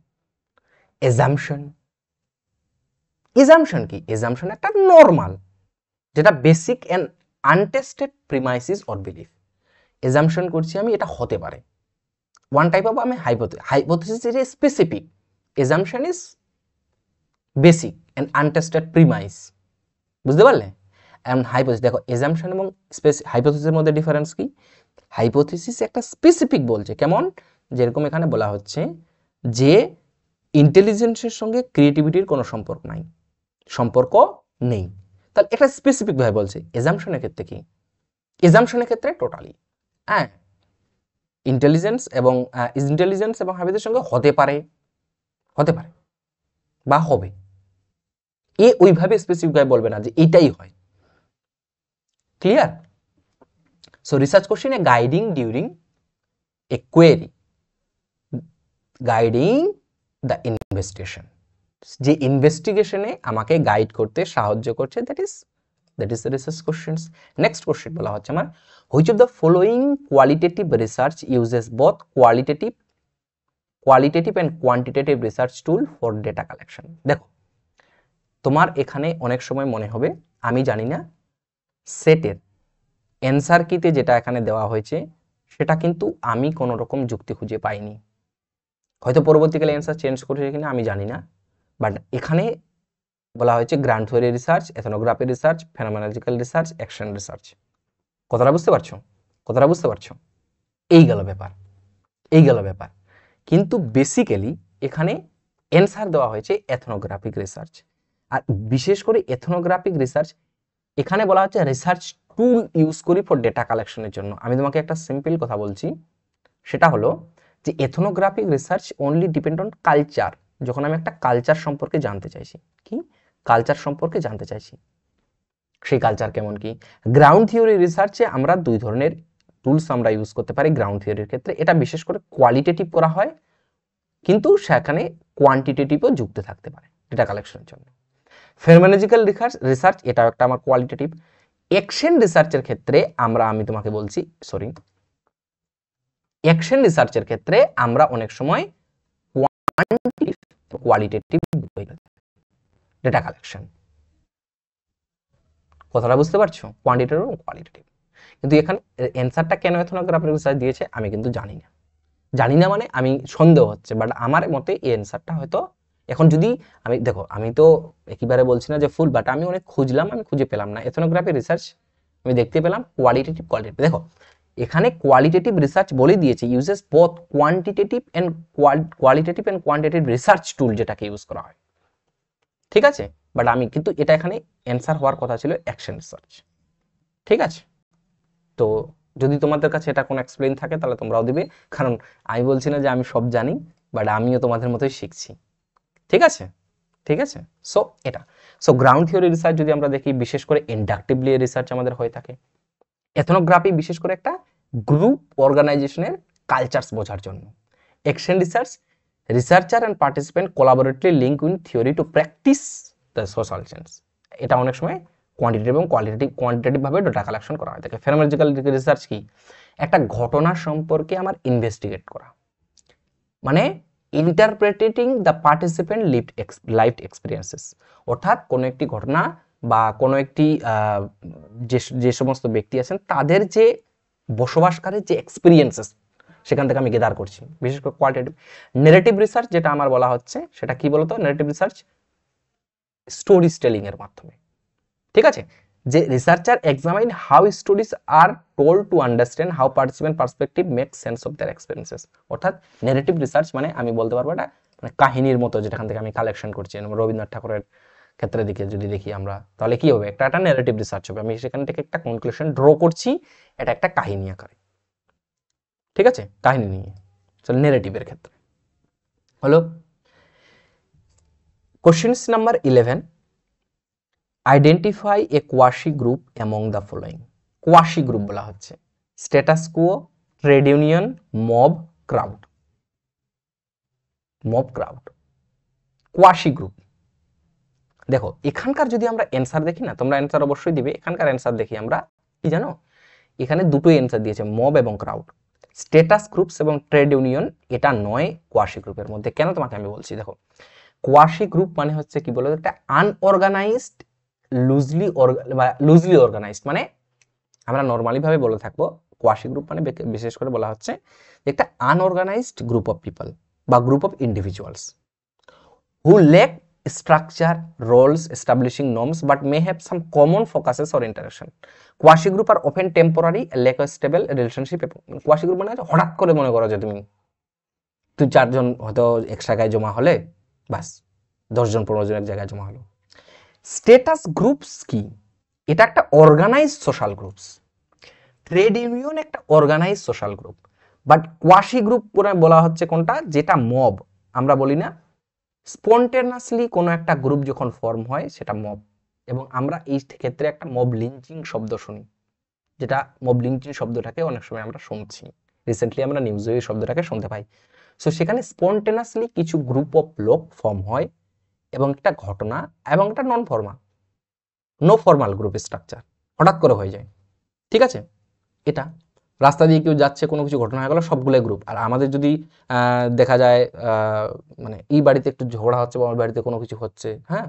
এজাম্পশন, এজাম্পশন কি, এজাম্পশন একটা নর্মাল, যেটা basic and untested premises or belief. Assumption করছি আমি এটা হতে পারে, ওয়ান টাইপ অফ আমি hypothesis is specific, assumption is basic and untested premise, বুঝতে পারলে? এন্ড হাইপোথিস, দেখো এজাম্পশন এবং হাইপোথিসের মধ্যে ডিফারেন্স কি, হাইপোথিসিস একটা স্পেসিফিক বলছে, কেমন, যেরকম এখানে বলা হচ্ছে যে ইন্টেলিজেন্সের সঙ্গে ক্রিয়েটিভিটির কোনো সম্পর্ক নাই, সম্পর্ক নেই, তাহলে এটা স্পেসিফিক ভাবে বলছে। এজাম্পশনের ক্ষেত্রে কি, এজাম্পশনের ক্ষেত্রে টোটালি হ্যাঁ ইন্টেলিজেন্স এবং হাইপোথিসের সঙ্গে হতে পারে, হতে পারে বা হবে, এ ওইভাবে স্পেসিফিক ভাবে বলবে না যে এটাই হয়। Clear? So research question a guiding during a query, guiding the investigation, যে ইনভেস্টিগেশনে আমাকে গাইড করতে সাহায্য করছে, that is research questions. Next question বলা হচ্ছে আমার, which of the following qualitative research uses both qualitative and quantitative research tool for data collection. দেখো তোমার এখানে অনেক সময় মনে হবে আমি জানি না সেটের অ্যান্সার কিতে যেটা এখানে দেওয়া হয়েছে সেটা কিন্তু আমি কোনো রকম যুক্তি খুঁজে পাইনি, হয়তো পরবর্তীকালে অ্যান্সার চেঞ্জ করেছে কিনা আমি জানি না, বাট এখানে বলা হয়েছে ground theory research, ethnography research, phenomenological research, action research. কথাটা বুঝতে পারছো, কথাটা বুঝতে পারছো? এই গেল ব্যাপার, এই গেল ব্যাপার। কিন্তু বেসিক্যালি এখানে অ্যান্সার দেওয়া হয়েছে এথনোগ্রাফিক রিসার্চ, আর বিশেষ করে এথনোগ্রাফিক রিসার্চ এখানে বলা হচ্ছে রিসার্চ টুল ইউজ করি ফর ডেটা কালেকশনের জন্য। আমি তোমাকে একটা সিম্পল কথা বলছি, সেটা হলো যে ethnographic research only depend on culture, যখন আমি একটা কালচার সম্পর্কে জানতে চাইছি, কি কালচার সম্পর্কে জানতে চাইছি, সেই কালচার কেমন কি। গ্রাউন্ড থিওরি রিসার্চে আমরা দুই ধরনের টুলস আমরা ইউজ করতে পারি গ্রাউন্ড থিওরির ক্ষেত্রে, এটা বিশেষ করে কোয়ালিটেটিভ করা হয়, কিন্তু সেখানে কোয়ান্টিটেটিভও যুক্ত থাকতে পারে ডেটা কালেকশনের জন্য। ফেনোমেনোলজিক্যাল রিসার্চ এটাও একটা আমার কোয়ালিটেটিভ। অ্যাকশন রিসার্চের ক্ষেত্রে আমি তোমাকে বলছি সরি, অ্যাকশন রিসার্চের ক্ষেত্রে আমরা অনেক সময় কোয়ালিটেটিভ ডেটা কালেকশন, কথাটা বুঝতে পারছো, কোয়ান্টিটেটিভ এবং কোয়ালিটেটিভ। কিন্তু এখানে অ্যান্সারটা কেন এথনোগ্রাফিক রিসার্চ দিয়েছে আমি কিন্তু জানি না, জানি না মানে আমি সন্দেহ হচ্ছে, বাট আমার মতে এই অ্যান্সারটা হয়তো এখন যদি আমি দেখো, আমি তো একেবারে বলছি না যে ফুল, বাট আমি অনেক খুঁজলাম, আমি খুঁজে পেলাম না এথনোগ্রাফি রিসার্চ, আমি দেখতে পেলাম কোয়ালিটেটিভ কোয়ালিটেটিভ। দেখো এখানে কোয়ালিটেটিভ রিসার্চ বলে দিয়েছে uses both quantitative and quantitative research টুল, যেটাকে ইউজ করা হয়, ঠিক আছে। বাট আমি কিন্তু এটা এখানে অ্যান্সার হওয়ার কথা ছিল অ্যাকশন রিসার্চ, ঠিক আছে। তো যদি তোমাদের কাছে এটা কোনো এক্সপ্লেইন থাকে তাহলে তোমরাও দিবে, কারণ আমি বলছি না যে আমি সব জানি, বাট আমিও তোমাদের মতোই শিখছি, ঠিক আছে, ঠিক আছে। সো এটা, সো গ্রাউন্ড থিওরি রিসার্চ যদি আমরা দেখি, বিশেষ করে ইন্ডাকটিভলি রিসার্চ আমাদের হয়ে থাকে। এথনোগ্রাফি বিশেষ করে একটা গ্রুপ অর্গানাইজেশনের কালচারস বোঝার জন্য। Action research, researcher and participant collaboratively link with theory to practice the social science, এটা অনেক সময় কোয়ান্টিটেটিভ এবং কোয়ান্টিটেটিভ ভাবে ডেটা কালেকশন করা হয় থাকে। ফেনোমেনোলজিক্যাল রিসার্চ কি, একটা ঘটনা সম্পর্কে আমার ইনভেস্টিগেট করা, মানে interpreting the participant life experiences, অর্থাৎ কোনো একটি ঘটনা বা কোনো একটি যে সমস্ত ব্যক্তি আছেন তাদের যে বসবাসকারীর যে এক্সপিরিয়েন্সেস সেখান থেকে আমি গেদার করছি, বিশেষ করে কোয়ালিটেটিভ। নেরেটিভ রিসার্চ যেটা আমার বলা হচ্ছে সেটা কি বলতো, নেরেটিভ রিসার্চ স্টোরিজ টেলিং এর মাধ্যমে, ঠিক আছে, যে researcher examine how stories are told to understand how participant perspective make sense of their experiences. অর্থাৎ নেরেটিভ রিসার্চ মানে আমি বলতে পারবো এটা মানে কাহিনীর মতো, যেখান থেকে আমি কালেকশন করছি, রবীন্দ্রনাথ ঠাকুরের ক্ষেত্রে দিকে যদি দেখি আমরা, তাহলে কি হবে, একটা নেরেটিভ রিসার্চ হবে, আমি সেখান থেকে একটা কনক্লুশন ড্র করছি, এটা একটা কাহিনী আকারে, ঠিক আছে, কাহিনী নিয়ে। চল নেরেটিভের ক্ষেত্রে হলো questions number 11, identify a quasi group among the following. Quasi group বলা হচ্ছে status quo, trade union, mob, crowd. Mob, crowd, quasi group. দেখো এখানকার যদি আমরা অ্যান্সার দেখি না, তোমরা অ্যান্সার অবশ্যই দিবে, এখানকার অ্যান্সার দেখি আমরা কি জানো, এখানে দুটোই অ্যান্সার দিয়েছে, মব এবং ক্রাউড। স্ট্যাটাস গ্রুপস এবং ট্রেড ইউনিয়ন এটা নয় কোয়াশি গ্রুপের মধ্যে। কেন তোমাকে আমি বলছি, দেখো কোয়াশি গ্রুপ মানে হচ্ছে কি বলো, একটা আনঅর্গানাইজড, লুজলি অর্গানাইজড, মানে আমরা নর্মালি ভাবে বলে থাকবো কোয়াশি গ্রুপ মানে বিশেষ করে বলা হচ্ছে একটা আনঅর্গানাইজড গ্রুপ অফ পিপল বা group of individuals who lack structure, roles, establishing norms, but may have some common focuses or interaction. Quasi group are often temporary, lack of stable relationship. Quasi group মানে হঠাৎ করে মনে করো যে তুমি 2-4 জন হয়তো এক জায়গায় জমা হলে বাস 10 জন 15 জন এক জায়গায় জমা হলো। স্ট্যাটাস গ্রুপস কি, এটা একটা organized social groups. Trade union একটা organized social group, but quasi group বলা হচ্ছে কোনটা, যেটা মব। আমরা বলি না স্পন্টেনিয়াসলি কোনো একটা গ্রুপ যখন ফর্ম হয় সেটা মব, এবং আমরা এই ক্ষেত্রে একটা মব লিঞ্চিং শব্দ শুনি, যেটা মব লিঞ্চিং শব্দটাকে অনেক সময় আমরা শুনছি, রিসেন্টলি আমরা নিউজে এই শব্দটাকে শুনতে পাই। সো সেখানে স্পন্টেনিয়াসলি কিছু গ্রুপ অফ লোক ফর্ম হয় এবং একটা ঘটনা এবং একটা non formal, no formal group structure হঠাৎ করে হয়ে যায়, ঠিক আছে। এটা রাস্তা দিয়ে কেউ যাচ্ছে, কোনো কিছু ঘটনা হয়ে গেল, সবগুলো গ্রুপ। আর আমাদের যদি দেখা যায় মানে এই বাড়িতে একটু ঝগড়া হচ্ছে বা আমার বাড়িতে কোনো কিছু হচ্ছে, হ্যাঁ,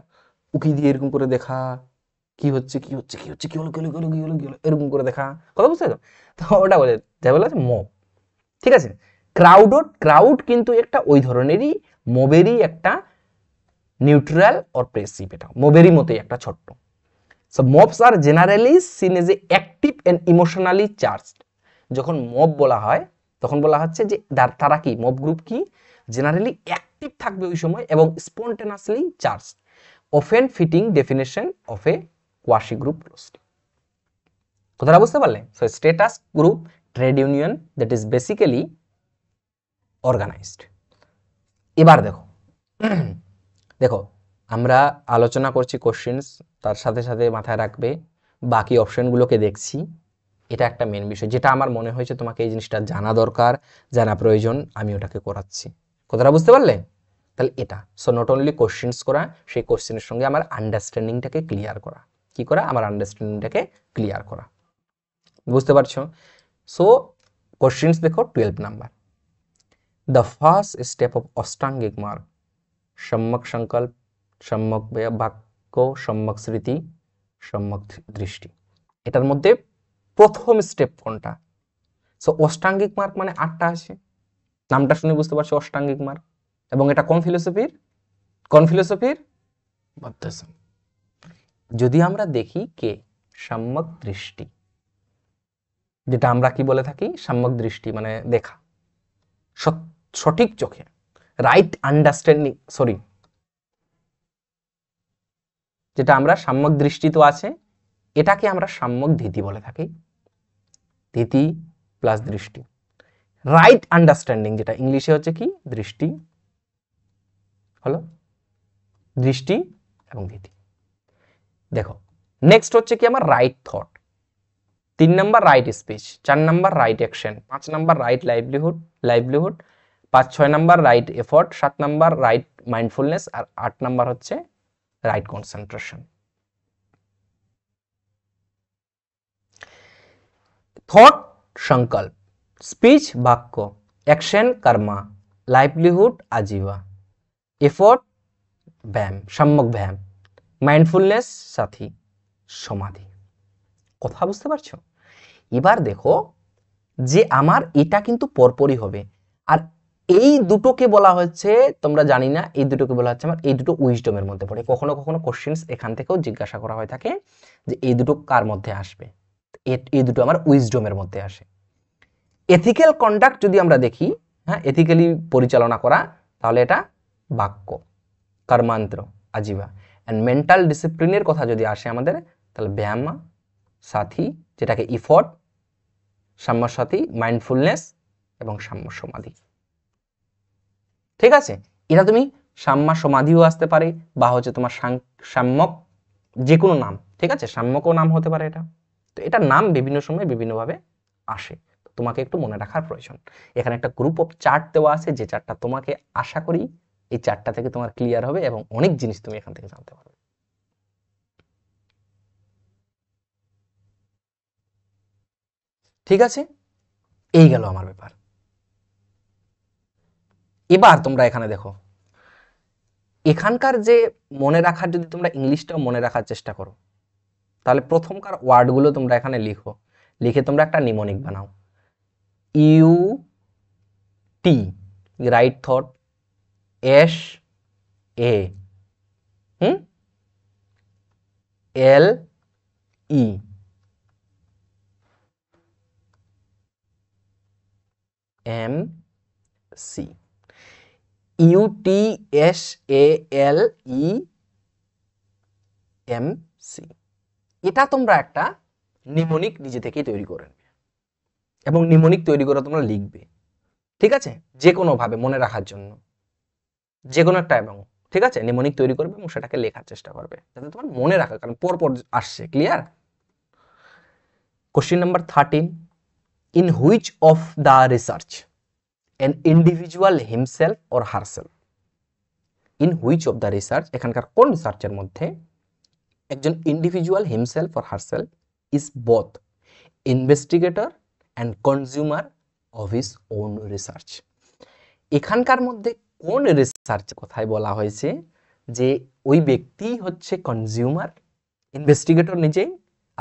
উকি দিয়ে এরকম করে দেখা কি হচ্ছে কি হচ্ছে কি হচ্ছে কি হলো কি হলো কি হলো কি হলো কি হলো এরকম করে দেখা, কথা বুঝতে তো, তো ওটা বলে যাই বলা হচ্ছে মব, ঠিক আছে। ক্রাউড কিন্তু একটা ওই ধরনেরই মবেরই একটা নিউট্রাল অর প্রেসিভ, এটা মবেরই মতোই একটা ছোট্ট। So mobs are generally seen as a active and emotionally charged. যখন মব বলা হয় তখন বলা হচ্ছে যে তারা কি, মব গ্রুপ কি, জেনারেলি অ্যাক্টিভ থাকবে ওই সময় এবং spontaneously charge, often fitting definition of a quasi group closely. কথাটা বুঝতে পারলে? So status group, trade union, that is basically organized. এবার দেখো দেখো আমরা আলোচনা করছি কোশ্চেন্স, তার সাথে সাথে মাথায় রাখবে বাকি অপশনগুলোকে দেখছি। এটা একটা মেন বিষয়, যেটা আমার মনে হয়েছে তোমাকে এই জিনিসটা জানা দরকার, জানা প্রয়োজন, আমি ওটাকে করাচ্ছি। কথাটা বুঝতে পারলে? তাহলে এটা সো নট অনলি কোশ্চেন্স করা, সেই কোশ্চেনের সঙ্গে আমার আন্ডারস্ট্যান্ডিংটাকে ক্লিয়ার করা। কি করা? আমার আন্ডারস্ট্যান্ডিংটাকে ক্লিয়ার করা। বুঝতে পারছো? সো কোশ্চেন্স দেখো 12 number, the first step of অষ্টাঙ্গিক মার্গ, সম্যক সংকল্প, সম্যক বাক্য, সম্যক স্মৃতি, সম্যক দৃষ্টি। এটার মধ্যে প্রথম স্টেপ কোনটা? সো অষ্টাঙ্গিক মার্গ মানে 8টা আছে, নামটা শুনে বুঝতে পারছো অষ্টাঙ্গিক মার্গ। এবং এটা কোন ফিলোসফির? বৌদ্ধিজম। যদি আমরা দেখি কে, সম্যক দৃষ্টি, যেটা আমরা কি বলে থাকি, সম্যক দৃষ্টি মানে দেখা, সঠিক চোখে, রাইট আন্ডারস্ট্যান্ডিং, সরি, যেটা আমরা সম্যক দৃষ্টি তো আছে, এটাকে আমরা সম্যক ধীতি বলে থাকি। ধীতি প্লাস দৃষ্টি, রাইট আন্ডারস্ট্যান্ডিং, যেটা ইংলিশে হচ্ছে কি দৃষ্টি, হলো দৃষ্টি এবং ধীতি। দেখো নেক্সট হচ্ছে কি আমার right thought, 3 number right speech, 4 number right action, 5 number right livelihood 5-6 number right effort, 7 number right mindfulness, আর 8 নাম্বার হচ্ছে রাইট কনসেন্ট্রেশন। থট সংকল্প, স্পিচ বাক্য, অ্যাকশন কর্মা, লাইভলিহুড আজীবা, এফোর্ট ব্যায়াম, সম্যক ব্যায়াম, মাইন্ডফুলনেস সাথী, সমাধি। কথা বুঝতে পারছো? এবার দেখো যে আমার এটা কিন্তু পরপরই হবে, আর এই দুটোকে বলা হচ্ছে, তোমরা জানি না, এই দুটোকে বলা হচ্ছে আমার, এই দুটো উইজডমের মধ্যে পড়ে। কখনো কখনো কোশ্চেন্স এখান থেকেও জিজ্ঞাসা করা হয়ে থাকে যে এই দুটো কার মধ্যে আসবে, এই দুটো আমার উইজডমের মধ্যে আসে। এথিক্যাল কন্ডাক্ট যদি আমরা দেখি, হ্যাঁ, এথিক্যালি পরিচালনা করা, তাহলে এটা বাক্য, কর্মান্ত্র আজীবা। অ্যান্ড মেন্টাল ডিসিপ্লিনের কথা যদি আসে আমাদের, তাহলে ব্যায়াম সাথী, যেটাকে ইফোর্ট, সাম্য সাথী, মাইন্ডফুলনেস এবং সাম্য সমাধি। ঠিক আছে, এটা তুমি সাম্যা সমাধিও আসতে পারে, বা হচ্ছে তোমার সাম্যক, যে কোনো নাম, ঠিক আছে, সাম্যকও নাম হতে পারে এটা। তো এটার নাম বিভিন্ন সময় বিভিন্নভাবে আসে, তোমাকে একটু মনে রাখার প্রয়োজন। এখানে একটা গ্রুপ অফ চার্ট দেওয়া আছে, যে চার্টটা তোমাকে আশা করি এই চার্টটা থেকে তোমার ক্লিয়ার হবে এবং অনেক জিনিস তুমি এখান থেকে জানতে পারবে। ঠিক আছে, এই গেল আমার ব্যাপার। এবার তোমরা এখানে দেখো, এখানকার যে মনে রাখার, যদি তোমরা ইংলিশটাও মনে রাখার চেষ্টা করো, তাহলে প্রথমকার ওয়ার্ডগুলো তোমরা এখানে লিখো, লিখে তোমরা একটা নিমোনিক বানাও। U T, right thought, S A, L E, M C, U T S A L E M C, এটা তোমরা একটা নিমোনিক নিজে থেকেই তৈরি করে নেবে, এবং নিমোনিক তৈরি করে তোমরা লিখবে, ঠিক আছে, যে কোনো ভাবে মনে রাখার জন্য, যে কোনো একটা, এবং ঠিক আছে, নিমোনিক তৈরি করবে এবং সেটাকে লেখার চেষ্টা করবে যাতে তোমার মনে রাখা, কারণ পরপর আসছে। Clear? Question number 13, in which of the research an individual himself or herself, in which of the research, এখানকার কোন রিসার্চের মধ্যে একজন individual himself or herself is both investigator and consumer of his own research. এখানকার মধ্যে কোন রিসার্চ কথায় বলা হয়েছে যে ওই ব্যক্তি হচ্ছে কনজিউমার, ইনভেস্টিগেটর নিজেই,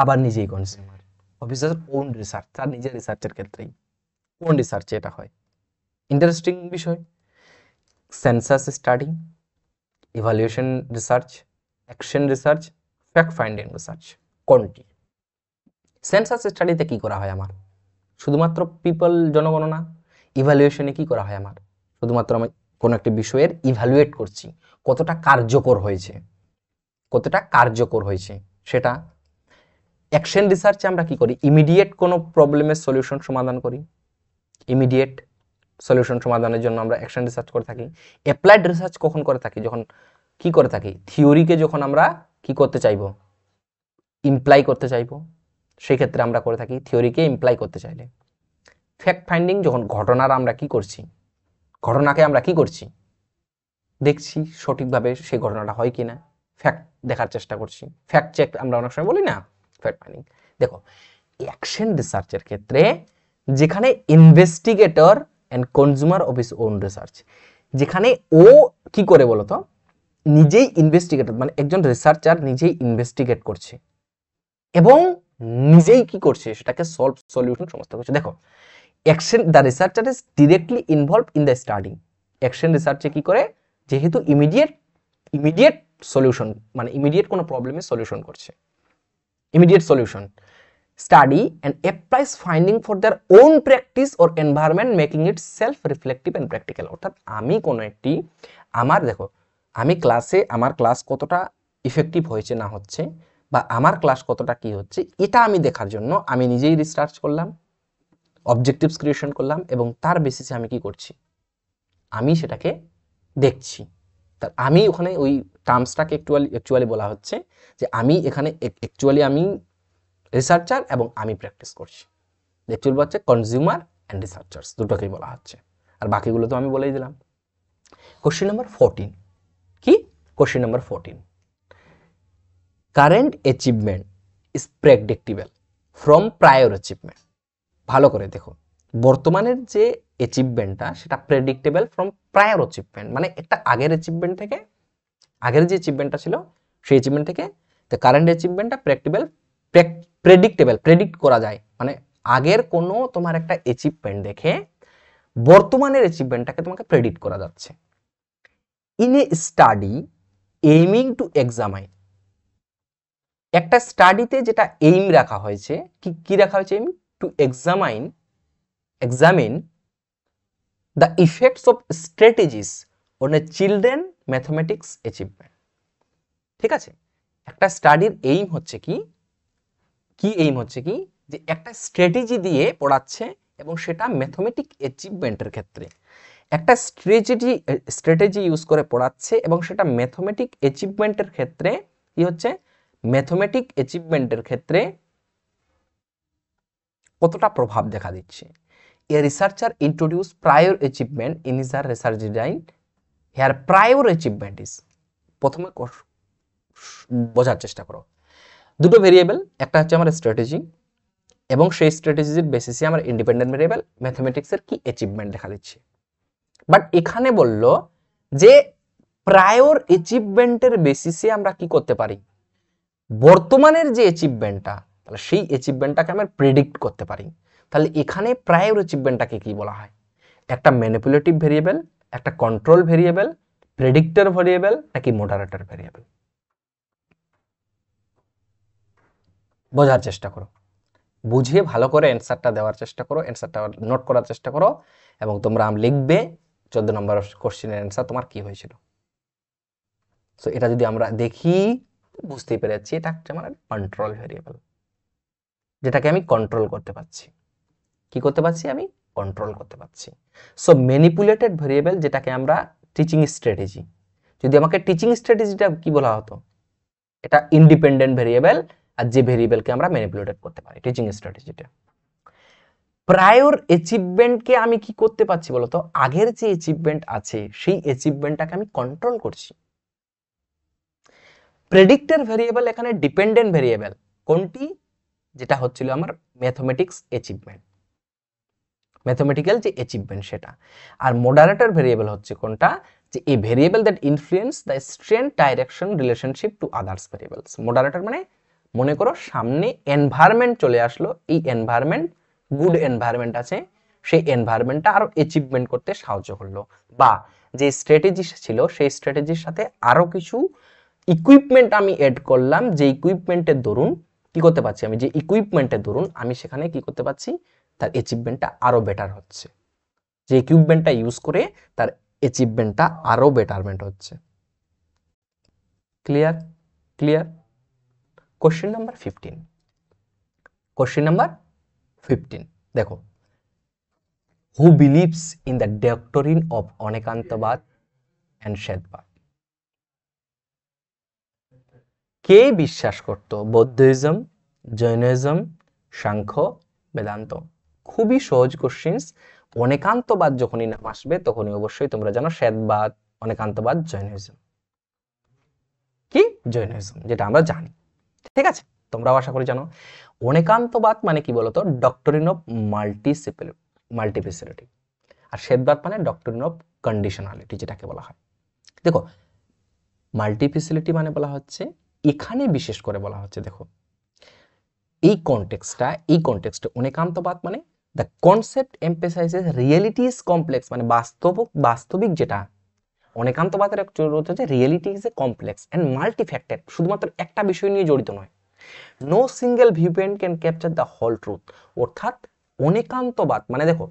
আবার নিজেই consumer of his own research, তার নিজের রিসার্চের ক্ষেত্রেই। কোন রিসার্চে এটা হয়? ইন্টারেস্টিং বিষয়। Census study, evaluation research, action research, fact finding research, কোনটি? সেন্সাস স্টাডিতে কি করা হয় আমার? শুধুমাত্র পিপল, জনগণনা। ইভালুয়েশনে কি করা হয় আমার? শুধুমাত্র আমি কোনো একটা বিষয়ের ইভালুয়েট করছি, কতটা কার্যকর হয়েছে, কতটা কার্যকর হয়েছে সেটা। অ্যাকশন রিসার্চে আমরা কি করি? ইমিডিয়েট কোনো প্রবলেমের সলিউশন সমাধান করি, ইমিডিয়েট সলিউশন সমাধানের জন্য আমরা অ্যাকশন রিসার্চ করে থাকি। অ্যাপ্লাইড রিসার্চ কখন করে থাকি? যখন কি করে থাকি, থিওরিকে যখন আমরা কি করতে চাইবো, ইমপ্লাই করতে চাইবো, সেই ক্ষেত্রে আমরা করে থাকি থিওরিকে ইমপ্লাই করতে চাইলে। ফ্যাক্ট ফাইন্ডিং, যখন ঘটনার আমরা কি করছি, ঘটনাকে আমরা কি করছি, দেখছি সঠিকভাবে সেই ঘটনাটা হয় কিনা, ফ্যাক্ট দেখার চেষ্টা করছি, ফ্যাক্ট চেক আমরা অনেক সময় বলি না, ফ্যাক্ট ফাইন্ডিং। দেখো, অ্যাকশন রিসার্চের ক্ষেত্রে যেখানে investigator and consumer of his own research, যেখানে ও কি করে বলতো, নিজেই ইনভেস্টিগেটর, মানে একজন রিসার্চার নিজেই ইনভেস্টিগেট করছে এবং নিজেই কি করছে, সেটাকে সলভ, সলিউশন সমস্ত করছে। দেখো, action, the researcher is directly involve in the study. Action রিসার্চে কি করে, যেহেতু ইমিডিয়েট সলিউশন, মানে ইমিডিয়েট কোনো প্রবলেমের সলিউশন করছে, immediate solution, study and applies finding for their own practice or environment, making it self reflective and practical। অর্থাৎ আমি কোনো একটি, আমার দেখো, আমি ক্লাসে, আমার ক্লাস কতটা ইফেক্টিভ হয়েছে না হচ্ছে, বা আমার ক্লাস কতটা কি হচ্ছে, এটা আমি দেখার জন্য আমি নিজেই রিসার্চ করলাম, অবজেক্টিভস ক্রিয়েশন করলাম, এবং তার বেসিসে আমি কি করছি, আমি সেটাকে দেখছি। তার আমি ওখানে ওই টার্মসটাকে অ্যাকচুয়ালি বলা হচ্ছে যে আমি এখানে অ্যাকচুয়ালি আমি রিসার্চার এবং আমি প্র্যাকটিস করছি। অ্যাকচুয়ালি হচ্ছে কনজিউমার অ্যান্ড রিসার্চার্স, দুটোকেই বলা হচ্ছে, আর বাকিগুলো তো আমি বলেই দিলাম। কোশ্চেন নাম্বার 14, কি? Question number 14, current achievement is predictable from prior achievement. ভালো করে দেখো, বর্তমানের যে অ্যাচিভমেন্টটা সেটা প্রেডিক্টেবল ফ্রম প্রায়র অ্যাচিভমেন্ট, মানে একটা আগের অ্যাচিভমেন্ট থেকে, আগের যে অ্যাচিভমেন্টটা ছিল সেই অ্যাচিভমেন্ট থেকে কারেন্ট অ্যাচিভমেন্টটা প্রেডিক্টেবল, প্রেডিক্ট করা যায়, মানে আগের কোনো তোমার একটা অ্যাচিভমেন্ট দেখে বর্তমানের অ্যাচিভমেন্টটাকে তোমাকে প্রেডিক্ট করা যাচ্ছে। In a study aiming to examine, একটা স্টাডিতে যেটা এইম রাখা হয়েছে, কি রাখা হয়েছে? Aim to examine the effects of strategies on a children mathematics achievement. ঠিক আছে, একটা স্টাডির এইম হচ্ছে কি এইম হচ্ছে কি, যে একটা স্ট্র্যাটেজি দিয়ে পড়াচ্ছে এবং সেটা ম্যাথমেটিক অ্যাচিভমেন্টের ক্ষেত্রে, একটা স্ট্র্যাটেজি ইউজ করে পড়াচ্ছে এবং সেটা ম্যাথমেটিক অ্যাচিভমেন্টের ক্ষেত্রে কি হচ্ছে, ম্যাথমেটিক অ্যাচিভমেন্টের ক্ষেত্রে কতটা প্রভাব দেখা দিচ্ছে। A researcher introduce prior achievement in his research design. Here prior achievement is, প্রথমে বোঝার চেষ্টা করো, দুটো ভেরিয়েবল, একটা হচ্ছে আমার স্ট্র্যাটেজি এবং সেই স্ট্র্যাটেজির বেসিসে আমার ইন্ডিপেন্ডেন্ট ভেরিয়েবল ম্যাথমেটিক্সের কি অ্যাচিভমেন্ট দেখা দিচ্ছে। বাট এখানে বলল যে প্রায়র অ্যাচিভমেন্টের বেসিসে আমরা কি করতে পারি, বর্তমানের যে অ্যাচিভমেন্টটা, তাহলে সেই অ্যাচিভমেন্টটাকে আমরা প্রেডিক্ট করতে পারি। তাহলে এখানে প্রায়র অ্যাচিভমেন্টটাকে কি বলা হয়, একটা ম্যানিপুলেটিভ ভেরিয়েবল, একটা কন্ট্রোল ভেরিয়েবল, প্রেডিক্টর ভেরিয়েবল নাকি মডারেটর ভেরিয়েবল? বোঝার চেষ্টা করো, বুঝিয়ে ভালো করে অ্যান্সারটা দেওয়ার চেষ্টা করো, অ্যান্সারটা নোট করার চেষ্টা করো এবং তোমরা লিখবে 14 নম্বর কোশ্চেনের অ্যান্সার তোমার কি হয়েছিল। সো এটা যদি আমরা দেখি বুঝতেই পেরেছি এটা হচ্ছে আমার কন্ট্রোল ভেরিয়েবল, যেটাকে আমি কন্ট্রোল করতে পারছি। কি করতে পারছি, আমি কন্ট্রোল করতে পারছি। সো ম্যানিপুলেটেড ভেরিয়েবল, যেটাকে আমরা টিচিং স্ট্র্যাটেজি, যদি আমাকে টিচিং স্ট্র্যাটেজিটা কি বলা হতো, এটা ইন্ডিপেন্ডেন্ট ভেরিয়েবল, আর যে ভেরিয়েবলকে আমরা ম্যানিপুলেট করতে পারি টিচিং স্ট্র্যাটেজিটা। প্রায়র অ্যাচিভমেন্টকে আমি কি করতে পারছি বলতো, আগের যে অ্যাচিভমেন্ট আছে সেই অ্যাচিভমেন্টটাকে আমি কন্ট্রোল করছি। প্রেডিক্টর ভেরিয়েবল এখানে ডিপেন্ডেন্ট ভেরিয়েবল, কোনটি, যেটা হচ্ছিল আমার ম্যাথমেটিক্স অ্যাচিভমেন্ট, ম্যাথমেটিক্যাল যে অ্যাচিভমেন্ট সেটা। আর মডারেটর ভেরিয়েবল হচ্ছে কোনটা, যে এই variable that influence the strength direction relationship to others variables. Moderator মানে মনে করো সামনে এনভায়রনমেন্ট চলে আসলো, এই এনভায়রনমেন্ট গুড এনভায়রনমেন্ট আছে, সেই এনভায়রনমেন্টটা আরো অ্যাচিভমেন্ট করতে সাহায্য করলো, বা যে স্ট্র্যাটেজি ছিল সেই স্ট্র্যাটেজির সাথে আরো কিছু ইকুইপমেন্ট আমি এড করলাম, যে ইকুইপমেন্টের দরুন কি করতে পারছি, আমি যে ইকুইপমেন্টের দরুন আমি সেখানে কি করতে পারছি, তার অ্যাচিভমেন্টটা আরো বেটার হচ্ছে, যে ইকুইপমেন্টটা ইউজ করে তার অ্যাচিভমেন্টটা আরো বেটারমেন্ট হচ্ছে। Clear? Clear? Question number 15, question number 15 দেখো, who believes in the doctrine of Anekantavada and শ্বেতবাদ? কে বিশ্বাস করত, বৌদ্ধইজম, জৈনিজম, সাংখ্য, বেদান্ত? খুবই সহজ কোশ্চেন্স। অনেকান্তবাদ যখনই নাম আসবে তখনই অবশ্যই তোমরা জানো শ্বেতবাদ, অনেকান্তবাদ, জৈনিজম। কি জৈনিজম, যেটা আমরা জানি, ঠিক আছে, তোমরাও আশা করি জানো। অনেকান্তবাদ মানে কি বলতো, ডক্টরিন অফ মাল্টিপ্লিসিটি, আর শ্বেতবাদ মানে ডক্টরিন অফ কন্ডিশনালিটি, যেটাকে বলা হয়। দেখো মাল্টিপ্লিসিটি মানে বলা হচ্ছে, এখানে বিশেষ করে বলা হচ্ছে, দেখো এই কনটেক্সটে অনেকান্তবাদ মানে the concept emphasizes reality is complex, মানে বাস্তবিক যেটা, অনেকান্তবাদের একটা হচ্ছে reality is a complex and multifaceted, শুধুমাত্র একটা বিষয় নিয়ে জড়িত নয়। No single view point can capture the whole truth. অর্থাৎ অনেকান্তবাদ মানে দেখো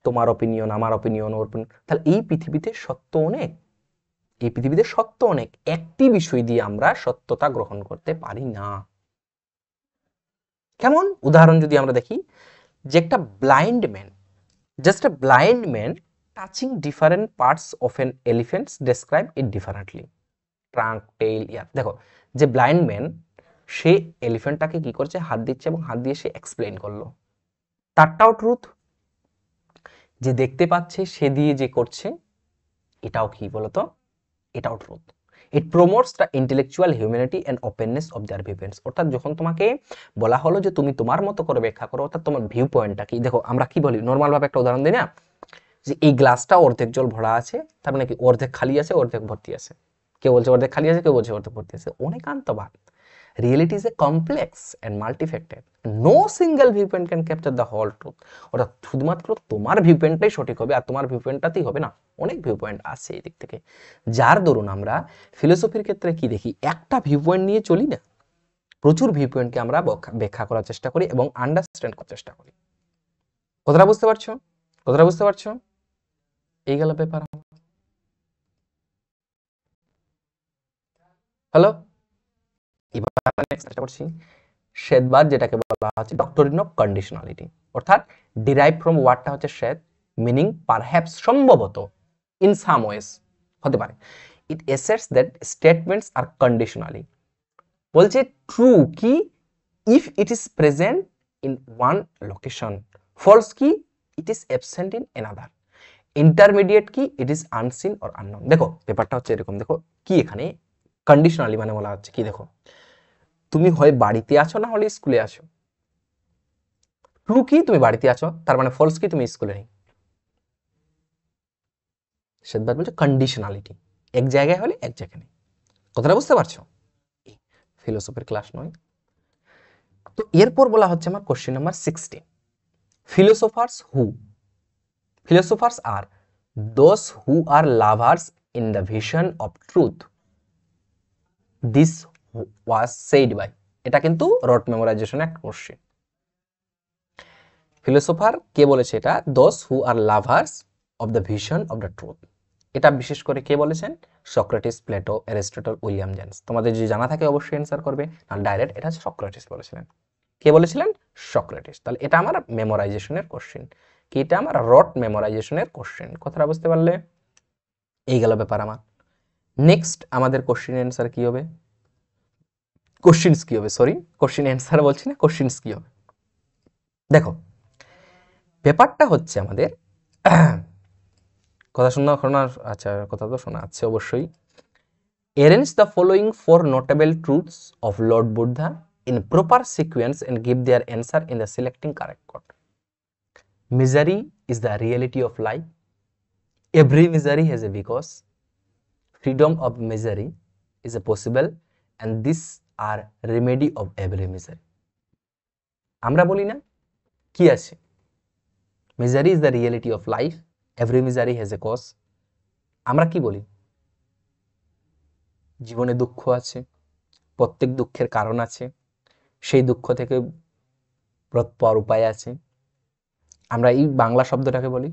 তোমার অপিনিয়ন, আমার অপিনিয়ন, ওর opinion, তাহলে এই পৃথিবীতে সত্য অনেক, এই পৃথিবীতে সত্য অনেক, একটি বিষয় দিয়ে আমরা সত্যতা গ্রহণ করতে পারি না। কেমন উদাহরণ যদি আমরা দেখি, যে একটা blind man, just a blind man touching different parts of an elephants describe it differently, trunk, tail, ear. দেখো যে ব্লাইন্ড ম্যান, সে এলিফ্যান্টটাকে কি করছে, হাত দিচ্ছে এবং হাত দিয়ে সে এক্সপ্লেইন করলো, তারটাও ট্রুথ। যে দেখতে পাচ্ছে সে দিয়ে যে করছে এটাও কি বলতো, এটাও truth. It promotes the intellectual humanity and openness of their viewpoints. অর্থাৎ যখন তোমাকে বলা হলো যে তুমি তোমার মতো করে ব্যাখ্যা করো, অর্থাৎ তোমার ভিউ পয়েন্টটা কি, দেখো আমরা কি বলি নর্মাল ভাবে, একটা উদাহরণ দিই না, যে এই গ্লাসটা অর্ধেক জল ভরা আছে, তার মানে কি অর্ধেক খালি আছে অর্ধেক ভর্তি আছে, কেউ বলছে অর্ধেক খালি আছে, কেউ বলছে অর্ধেক ভর্তি আছে। Anekantavada, reality is a complex and multifaceted, no single view point can capture the whole truth. অর্থাৎ শুধুমাত্র তোমার ভিউ পয়েন্টটাই সঠিক হবে, আর তোমার ভিউ পয়েন্টটাতেই হবে না, অনেক ভিউ পয়েন্ট আছে এই দিক থেকে। যার দরুন আমরা ফিলোসফির ক্ষেত্রে কি দেখি, একটা ভিউ পয়েন্ট নিয়ে চলি না, প্রচুর ভিউ পয়েন্টকে আমরা ব্যাখ্যা করার চেষ্টা করি এবং আন্ডারস্ট্যান্ড করার চেষ্টা করি। কথাটা বুঝতে পারছো? কথাটা বুঝতে পারছো? এই গেল ব্যাপার। হ্যালো, এবার নেক্সট চেষ্টা করছি শ্বেতবাদ, যেটাকে বলা হচ্ছে ডক্টরিন অফ কন্ডিশনালিটি, অর্থাৎ ডিরাইভ ফ্রম ওয়ার্ডটা হচ্ছে শ্বেত, মিনিং পারহ্যাপস, সম্ভবত, ইন সাম ওয়েজ হতে পারে। It asserts that statements are conditionally, বলছে ট্রু কি if it is present in one location, false কি it is absent in another, intermediate কি it is unseen or unknown. দেখো ব্যাপারটা হচ্ছে এরকম, দেখো কি এখানে কন্ডিশনালি মানে বলা হচ্ছে কি, দেখো তুমি হয় বাড়িতে আছো না হলে স্কুলে আছো। ট্রু কি তুমি বাড়িতে আছো, তার মানে ফলস কি তুমি স্কুলে নেই। সেবার বলছে কন্ডিশনালিটি, এক জায়গায় হলে এক জায়গায় নেই। কথাটা বুঝতে পারছো? ফিলোসফির ক্লাস নয়। তো এরপর বলা হচ্ছে আমার question number 16, philosophers are those who are lovers in the vision of truth. This was said by, এটা কিন্তু রট মেমোরাইজেশন একটা কোশ্চেন। ফিলোসোফার কে বলেছে এটা, those who are lovers of the vision of the truth, এটা বিশেষ করে কে বলেছেন, Socrates, Plato, Aristotle, William James. তোমাদের যদি জানা থাকে অবশ্যই অ্যান্সার করবে, না ডাইরেক্ট এটা সক্রেটিস বলেছিলেন। কে বলেছিলেন, সক্রেটিস। তাহলে এটা আমার মেমোরাইজেশনের কোশ্চেন, কি এটা আমার রট মেমোরাইজেশনের কোশ্চেন। কথাটা বুঝতে পারলে? এই গেল ব্যাপার আমার। নেক্সট আমাদের কোশ্চেন অ্যান্সার কি হবে, কোশ্চেনস কি হবে, সরি কোশ্চেন অ্যান্সার বলছি না, কোশ্চেনস কি হবে। দেখো ব্যাপারটা হচ্ছে আমাদের কথা শোনা, আচ্ছা কথা তো শোনা আছে অবশ্যই। Arrange the following 4 notable truths of Lord Buddha in proper sequence and give their answer in the selecting correct chord. Misery is the reality of life. Every misery has a because. Freedom of misery is a possible, and these are remedy of every misery. আমরা বলি না কি আছে, misery is the reality of life, every misery has a cause. আমরা কি বলি, জীবনে দুঃখ আছে, প্রত্যেক দুঃখের কারণ আছে, সেই দুঃখ থেকে রোধ পাওয়ার উপায় আছে। আমরা এই বাংলা শব্দটাকে বলি,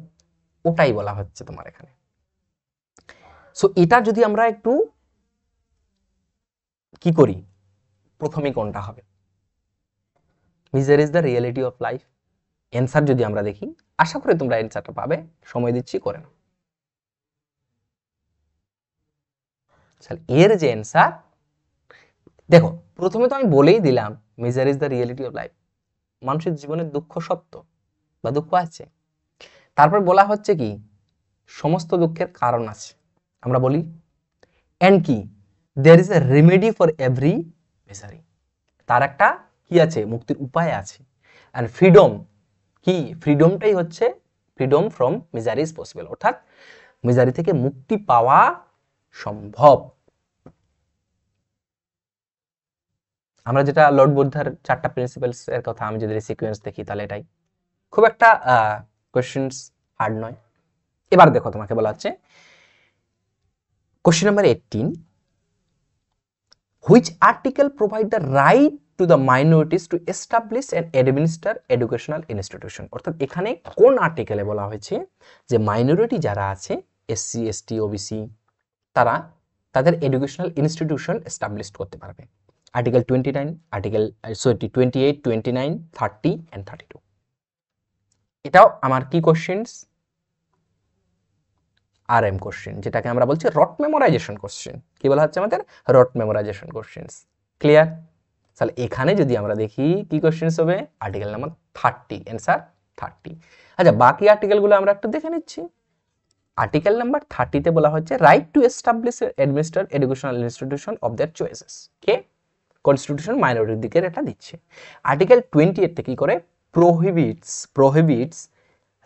ওটাই বলা হচ্ছে তোমার এখানে। সো এটা যদি আমরা একটু কি করি, প্রথমে কোনটা হবে, misery is the reality of life. Answer যদি আমরা দেখি, আশা করি তোমরা অ্যান্সারটা পাবে, সময় দিচ্ছি করে নাও। এর যে অ্যান্সার, দেখো প্রথমে তো আমি বলেই দিলাম misery is the reality of life, মানুষের জীবনের দুঃখ সত্য বা দুঃখ আছে। তারপর বলা হচ্ছে কি, সমস্ত দুঃখের কারণ আছে, আমরা বলি। এন্ড কি, there is a remedy for every misery, তার একটা কি আছে, মুক্তির উপায় আছে। এন্ড ফ্রিডম কি, ফ্রিডমটাই হচ্ছে, freedom from misery is possible, অর্থাৎ মিজারি থেকে মুক্তি পাওয়া সম্ভব। আমরা যেটা লর্ড বুদ্ধার 4টা প্রিন্সিপালস এর কথা আমি যদি সিকোয়েন্স দেখি, তাহলে এটাই খুব একটা কোশ্চেনস হার্ড নয়। এবার দেখো তোমাকে বলা হচ্ছে question number 18, which article provide the right to the minorities to establish and administer educational institution. অর্থাৎ এখানে কোন আর্টিকেলে বলা হয়েছে যে মাইনরিটি যারা আছে, এসসি, এসটি, ওবিসি, তারা তাদের এডুকেশনাল ইনস্টিটিউশন এস্টাবলিশ করতে পারবে। Article 29, article 28, 29, 30 and 32। এটাও আমার কি কোশ্চেনস, আরএম কোশ্চেন, যেটাকে আমরা বলছি রট মেমোরাইজেশন কোশ্চেন। কি বলা হচ্ছে আমাদের, রট মেমোরাইজেশন কোশ্চেনস। ক্লিয়ার? তাহলে এখানে যদি আমরা দেখি কি কোশ্চেনস হবে, আর্টিকেল নাম্বার 30, অ্যান্সার 30। আচ্ছা বাকি আর্টিকেলগুলো আমরা একটু দেখে নিচ্ছি। আর্টিকেল নাম্বার 30 তে বলা হচ্ছে right to establish administer educational institution of their choices. কে, কনস্টিটিউশন মাইনরিটির দিকে এটা দিচ্ছে। আর্টিকেল 28 তে কি করে, prohibits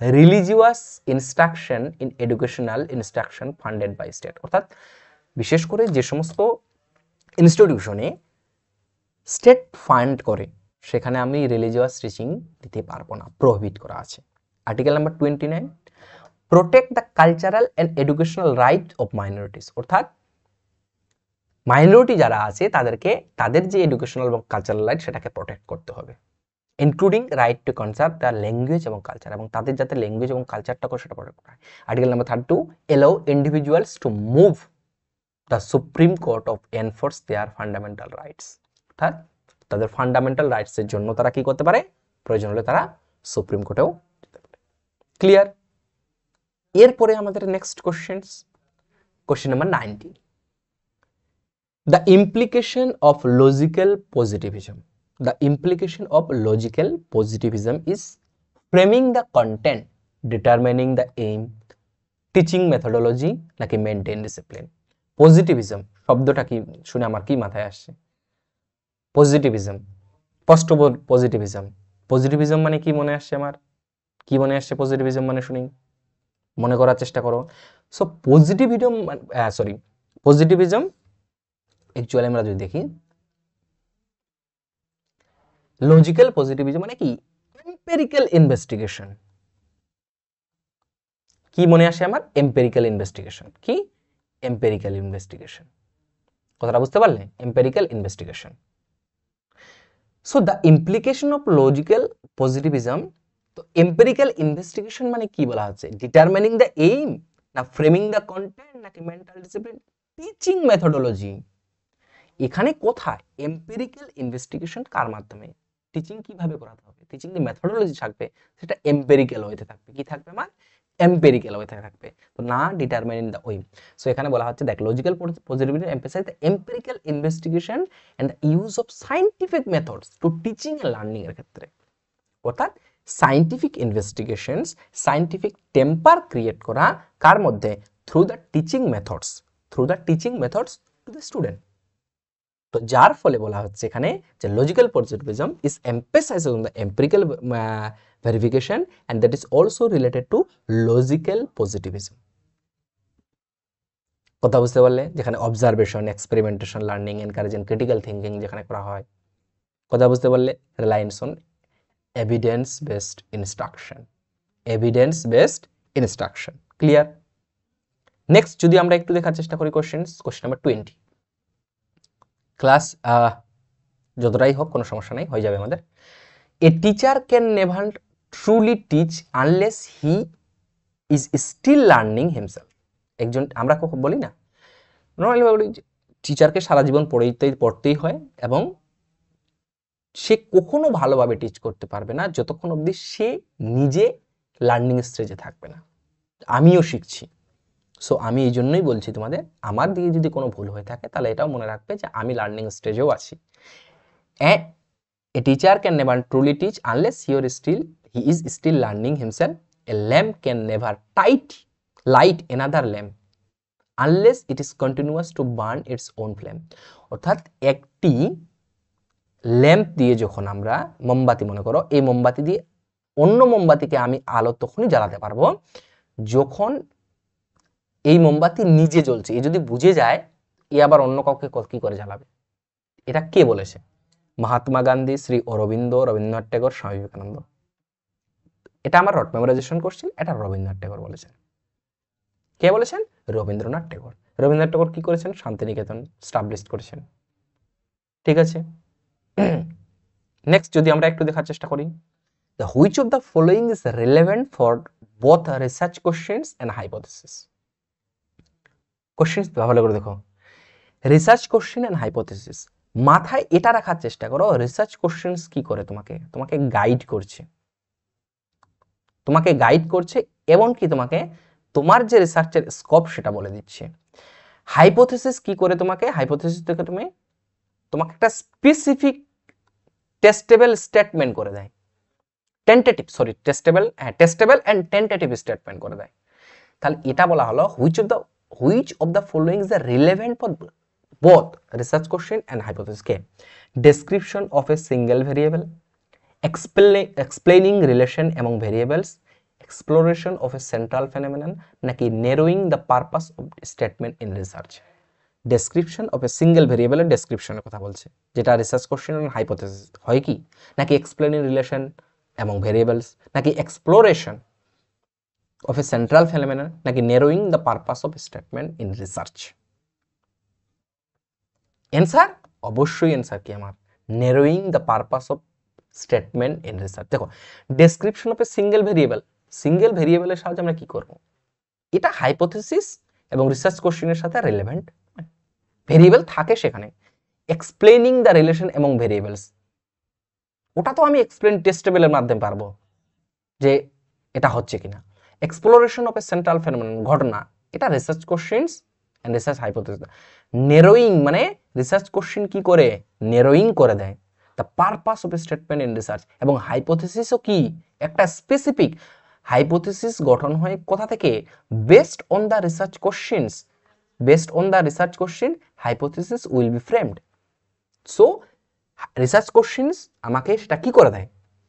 religious instruction in educational instruction funded by state. অর্থাৎ বিশেষ করে যে সমস্ত ইনস্টিটিউশনে স্টেট ফান্ড করে, সেখানে আমি রিলিজিয়াস টিচিং দিতে পারবো না, প্রোহিবিট করা আছে। Article number 29, protect the cultural and educational right of minorities. অর্থাৎ মাইনরিটি যারা আছে তাদেরকে তাদের যে এডুকেশনাল এবং কালচারাল রাইট সেটাকে প্রোটেক্ট করতে হবে, including right two conserve the language এবং কালচার, এবং তাদের যাতে ল্যাঙ্গুয়েজ এবং কালচারটা করে সেটা প্রোটেক্ট করা হয়। Article number 32, allow individuals to move the Supreme Court of enforce their fundamental rights. অর্থাৎ তাদের ফান্ডামেন্টাল রাইটসের জন্য তারা কি করতে পারে, প্রয়োজন হলে তারা সুপ্রিম কোর্টেও যেতে পারে। ক্লিয়ার? এরপরে আমাদের next question number 19, the implication of logical positivism. The implication of logical positivism is framing the content, determining the aim, teaching methodology নাকি maintain discipline. পজিটিভিজম শব্দটা কি শুনে আমার কি মাথায় আসছে? পজিটিভিজম, স্পষ্ট পজিটিভিজম। পজিটিভিজম মানে কি মনে আসছে আমার? কি মনে আসছে পজিটিভিজম মানে? শুনি, মনে করার চেষ্টা করো। সো পজিটিভিজম অ্যাকচুয়ালি আমরা যদি দেখি, লজিক্যাল পজিটিভিজম মানে কি? Empirical investigation. কি মনে আসে আমার? Empirical investigation. কি? Empirical investigation. কথাটা বুঝতে পারলে? Empirical investigation. So the implication of logical positivism, তো এম্পিরিক্যাল ইনভেস্টিগেশন মানে কি বলা হচ্ছে? ডিটারমিনিং দ্য এইম, না ফ্রেমিং দ্য কন্টেন্ট, নাকি মেন্টাল ডিসিপ্লিন, টিচিং মেথোডোলজি। এখানে কোথায় এম্পিরিক্যাল ইনভেস্টিগেশন কার মাধ্যমে? টিচিং কিভাবে করাতে হবে, টিচিং যে মেথোডোলজি থাকবে সেটা এম্পিরিক্যাল ওয়েতে থাকবে। কি থাকবে আমার? এম্পিরিক্যাল ওয়েতে থাকবে, তো না ডিটারমিনিং দ্য ওয়ে। সো এখানে বলা হচ্ছে দেখ, logical positivity emphasize the empirical investigation and the use of scientific methods to teaching and learning এর ক্ষেত্রে। অর্থাৎ scientific investigations, scientific temper create করা কার মধ্যে? Through the teaching methods, through the teaching methods to the student. তো যার ফলে বলা হচ্ছে এখানে যে logical positivism is emphasized on the empirical verification and that is also related to logical positivism. কথা বুঝতে পারলে? যেখানে observation, experimentation, learning, encouraging critical thinking যেখানে করা হয়। কথা বুঝতে পারলে? Reliance on evidence based instruction, evidence based instruction. Clear? Next যদি আমরা একটু দেখার চেষ্টা করি কোশ্চেন নাম্বার 20। ক্লাস যতটাই হোক কোনো সমস্যা নাই, হয়ে যাবে আমাদের। A teacher can never truly teach unless he is still learning himself. একজন, আমরা কখন বলি না, নর্মালি বলি টিচারকে সারা জীবন পড়তেই হয়, এবং সে কখনো ভালোভাবে টিচ করতে পারবে না যতক্ষণ অবধি সে নিজে লার্নিং স্টেজে থাকবে না। আমিও শিখছি, সো আমি এই জন্যই বলছি তোমাদের, আমার দিকে যদি কোনো ভুল হয়ে থাকে তাহলে এটাও মনে রাখবে যে আমি লার্নিং স্টেজেও আছি। A teacher can never truly teach unless he is still learning himself. A lamp can never light another lamp unless it is continuous to burn its own flame. অর্থাৎ একটি ল্যাম্প দিয়ে যখন আমরা মোমবাতি, মনে করো এই মোমবাতি দিয়ে অন্য মোমবাতিকে আমি আলো তখনই জ্বালাতে পারবো যখন এই মোমবাতি নিজে জ্বলছে। এ যদি বুঝে যায়, এ আবার অন্য কাউকে কি করে জ্বালাবে? এটা কে বলেছে? মহাত্মা গান্ধী, শ্রী অরবিন্দ, রবীন্দ্রনাথ ঠাকুর, স্বামী বিবেকানন্দ। এটা আমার রট মেমোরাইজেশন কোশ্চেন, এটা রবীন্দ্রনাথ ঠাকুর বলেছেন। কে বলেছেন? রবীন্দ্রনাথ ঠাকুর। রবীন্দ্রনাথ ঠাকুর কি করেছেন? শান্তিনিকেতন স্টাবলিশ করেছেন। ঠিক আছে, নেক্সট যদি আমরা একটু দেখার চেষ্টা করি, the which of the following is relevant for both research questions and hypothesis. Question ভালো করে দেখো, রিসার্চ কোশ্চেন এন্ড হাইপোথিসিস। মাথায় এটা রাখার চেষ্টা করো, রিসার্চ কোশ্চেনস কি করে? তোমাকে গাইড করছে, এমনকি তোমাকে তোমার যে রিসার্চের স্কোপ সেটা বলে দিচ্ছে। হাইপোথিসিস কি করে? হাইপোথিসিস থেকে তোমাকে একটা স্পেসিফিক টেস্টেবল স্টেটমেন্ট করে দেয়, টেস্টেবল এন্ড টেন্টেটিভ স্টেটমেন্ট করে দেয়। তাহলে এটা বলা হলো which of the following is relevant for both research question and hypothesis. Ke description of a single variable, explaining relation among variables, exploration of a central phenomenon, naki narrowing the purpose of statement in research. Description of a single variable এর description এর কথা বলছে, যেটা রিসার্চ কোশ্চেন এবং হাইপোথিসিস হয় কি, নাকি explaining relation among variables, নাকি exploration of a central phenomenon, নাকি narrowing the purpose of statement in research. Answer অবশ্যই অ্যান্সার কি আমার? narrowing the purpose of statement in research. দেখো, description of a single variable এর সাহায্যে আমরা কি করব? এটা হাইপোথিসিস এবং রিসার্চ কোশ্চেনের সাথে রিলেভেন্ট। ভেরিয়েবল থাকে সেখানে, explaining the relation among variables, ওটা তো আমি এক্সপ্লেন টেস্টেবলের মাধ্যমে পারবো যে এটা হচ্ছে কিনা। Exploration of a central phenomenon, ঘটনা, এটা research questions and research hypothesis. Narrowing মানে রিসার্চ কোশ্চেন কি করে, নেরোইং করে দেয় the purpose of a statement in research. এবং হাইপোথেসিসও কি একটা স্পেসিফিক হাইপোথেসিস গঠন হয় কোথা থেকে, based on the research questions, based on the research question hypothesis will be framed. So research questions আমাকে সেটা কি করে দেয়,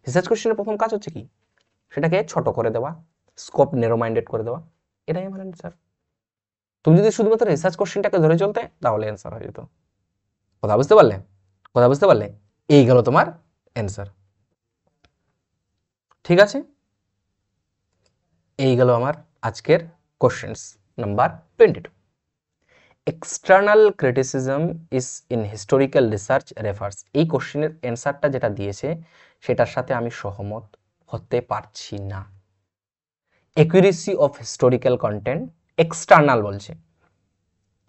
রিসার্চ কোশ্চেনের প্রথম কাজ হচ্ছে কি, সেটাকে ছোট করে দেওয়া, স্কোপ নেরো মাইন্ডেড করে দেওয়া, এটাই আমার অ্যান্সার। তুমি যদি শুধুমাত্র রিসার্চ কোশ্চেনটাকে ধরে চলতে তাহলে অ্যান্সার হয়ে যেত। কথা বুঝতে পারলে, কথা বুঝতে পারলে, এই গেল তোমার অ্যান্সার। ঠিক আছে, এই গেল আমার আজকের questions number 22। External criticism is in historical research refers. এই কোশ্চেনের অ্যান্সারটা যেটা দিয়েছে সেটার সাথে আমি সহমত হতে পারছি না। Accuracy of historical content, external বলছে,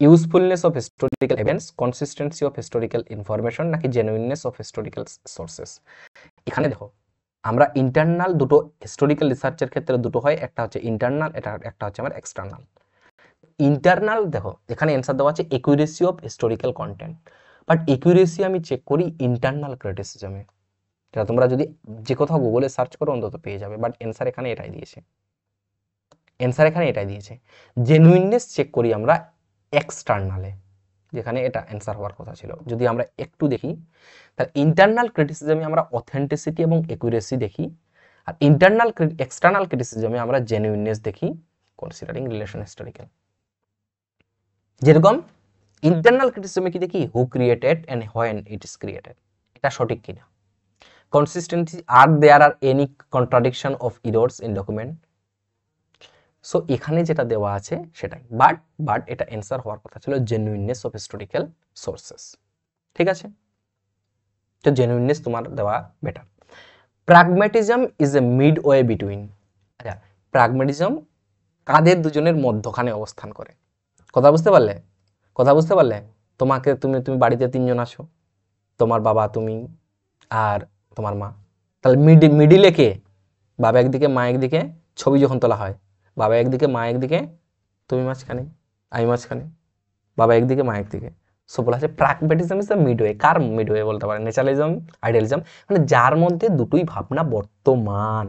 usefulness of historical evidence, consistency of historical information, নাকি জেনুইননেস অফ হিস্টোরিক্যাল সোর্সেস। এখানে দেখো আমরা ইন্টারনাল দুটো হিস্টোরিক্যাল রিসার্চের ক্ষেত্রে দুটো হয়, একটা হচ্ছে ইন্টারনাল, এটা একটা হচ্ছে আমার এক্সটার্নাল। ইন্টারনাল দেখো এখানে অ্যান্সার দেওয়া আছে accuracy of historical content, but accuracy আমি চেক করি ইন্টারনাল ক্রিটিসিজমে। এটা তোমরা যদি যে কোথাও গুগলে সার্চ করো অন্তত পেয়ে যাবে, বাট অ্যান্সার এখানে এটাই দিয়েছে, অ্যান্সার এখানে এটাই দিয়েছে। জেনুইননেস চেক করি আমরা এক্সটার্নালে, যেখানে এটা অ্যান্সার হওয়ার কথা ছিল। যদি আমরা একটু দেখি তাহলে ইন্টারনাল ক্রিটিসিজমে আমরা অথেন্টিসিটি এবং অ্যাকুরেসি দেখি, আর ইন্টারনাল এক্সটার্নাল ক্রিটিসিজমে আমরা জেনুইননেস দেখি কনসিডারিং রিলেশন হিস্টোরিক্যাল। যেরকম ইন্টারনাল ক্রিটিসিজমে কি দেখি, who created and when it is created, এটা সঠিক কিনা। কনসিস্টেন্সি, আর there are any contradiction of errors in document. So এখানে যেটা দেওয়া আছে সেটাই, বাট এটা অ্যান্সার হওয়ার কথা ছিল জেনুইননেস অফ হিস্টোরিক্যাল সোর্সেস। ঠিক আছে, তো জেনুইননেস তোমার দেওয়া better. Pragmatism is a mid way between. আচ্ছা, প্রাগম্যাটিজম কাদের দুজনের মধ্যখানে অবস্থান করে। কথা বুঝতে পারলে, কথা বুঝতে পারলে, তোমাকে তুমি তুমি বাড়িতে তিনজন আছো, তোমার বাবা, তুমি আর তোমার মা, তাহলে মিডিলে কে, বাবা একদিকে মা একদিকে, ছবি যখন তোলা হয় বাবা একদিকে মা একদিকে, তুমি মাঝখানে আমি মাঝখানে, বাবা একদিকে মা একদিকে। সো বলা আছে প্রাগম্যাটিজম ইজ দ্য মিডওয়ে। কার মিডওয়ে বলতে পারে, ন্যাচারালিজম, আইডিয়ালিজম, মানে যার মধ্যে দুটোই ভাবনা বর্তমান,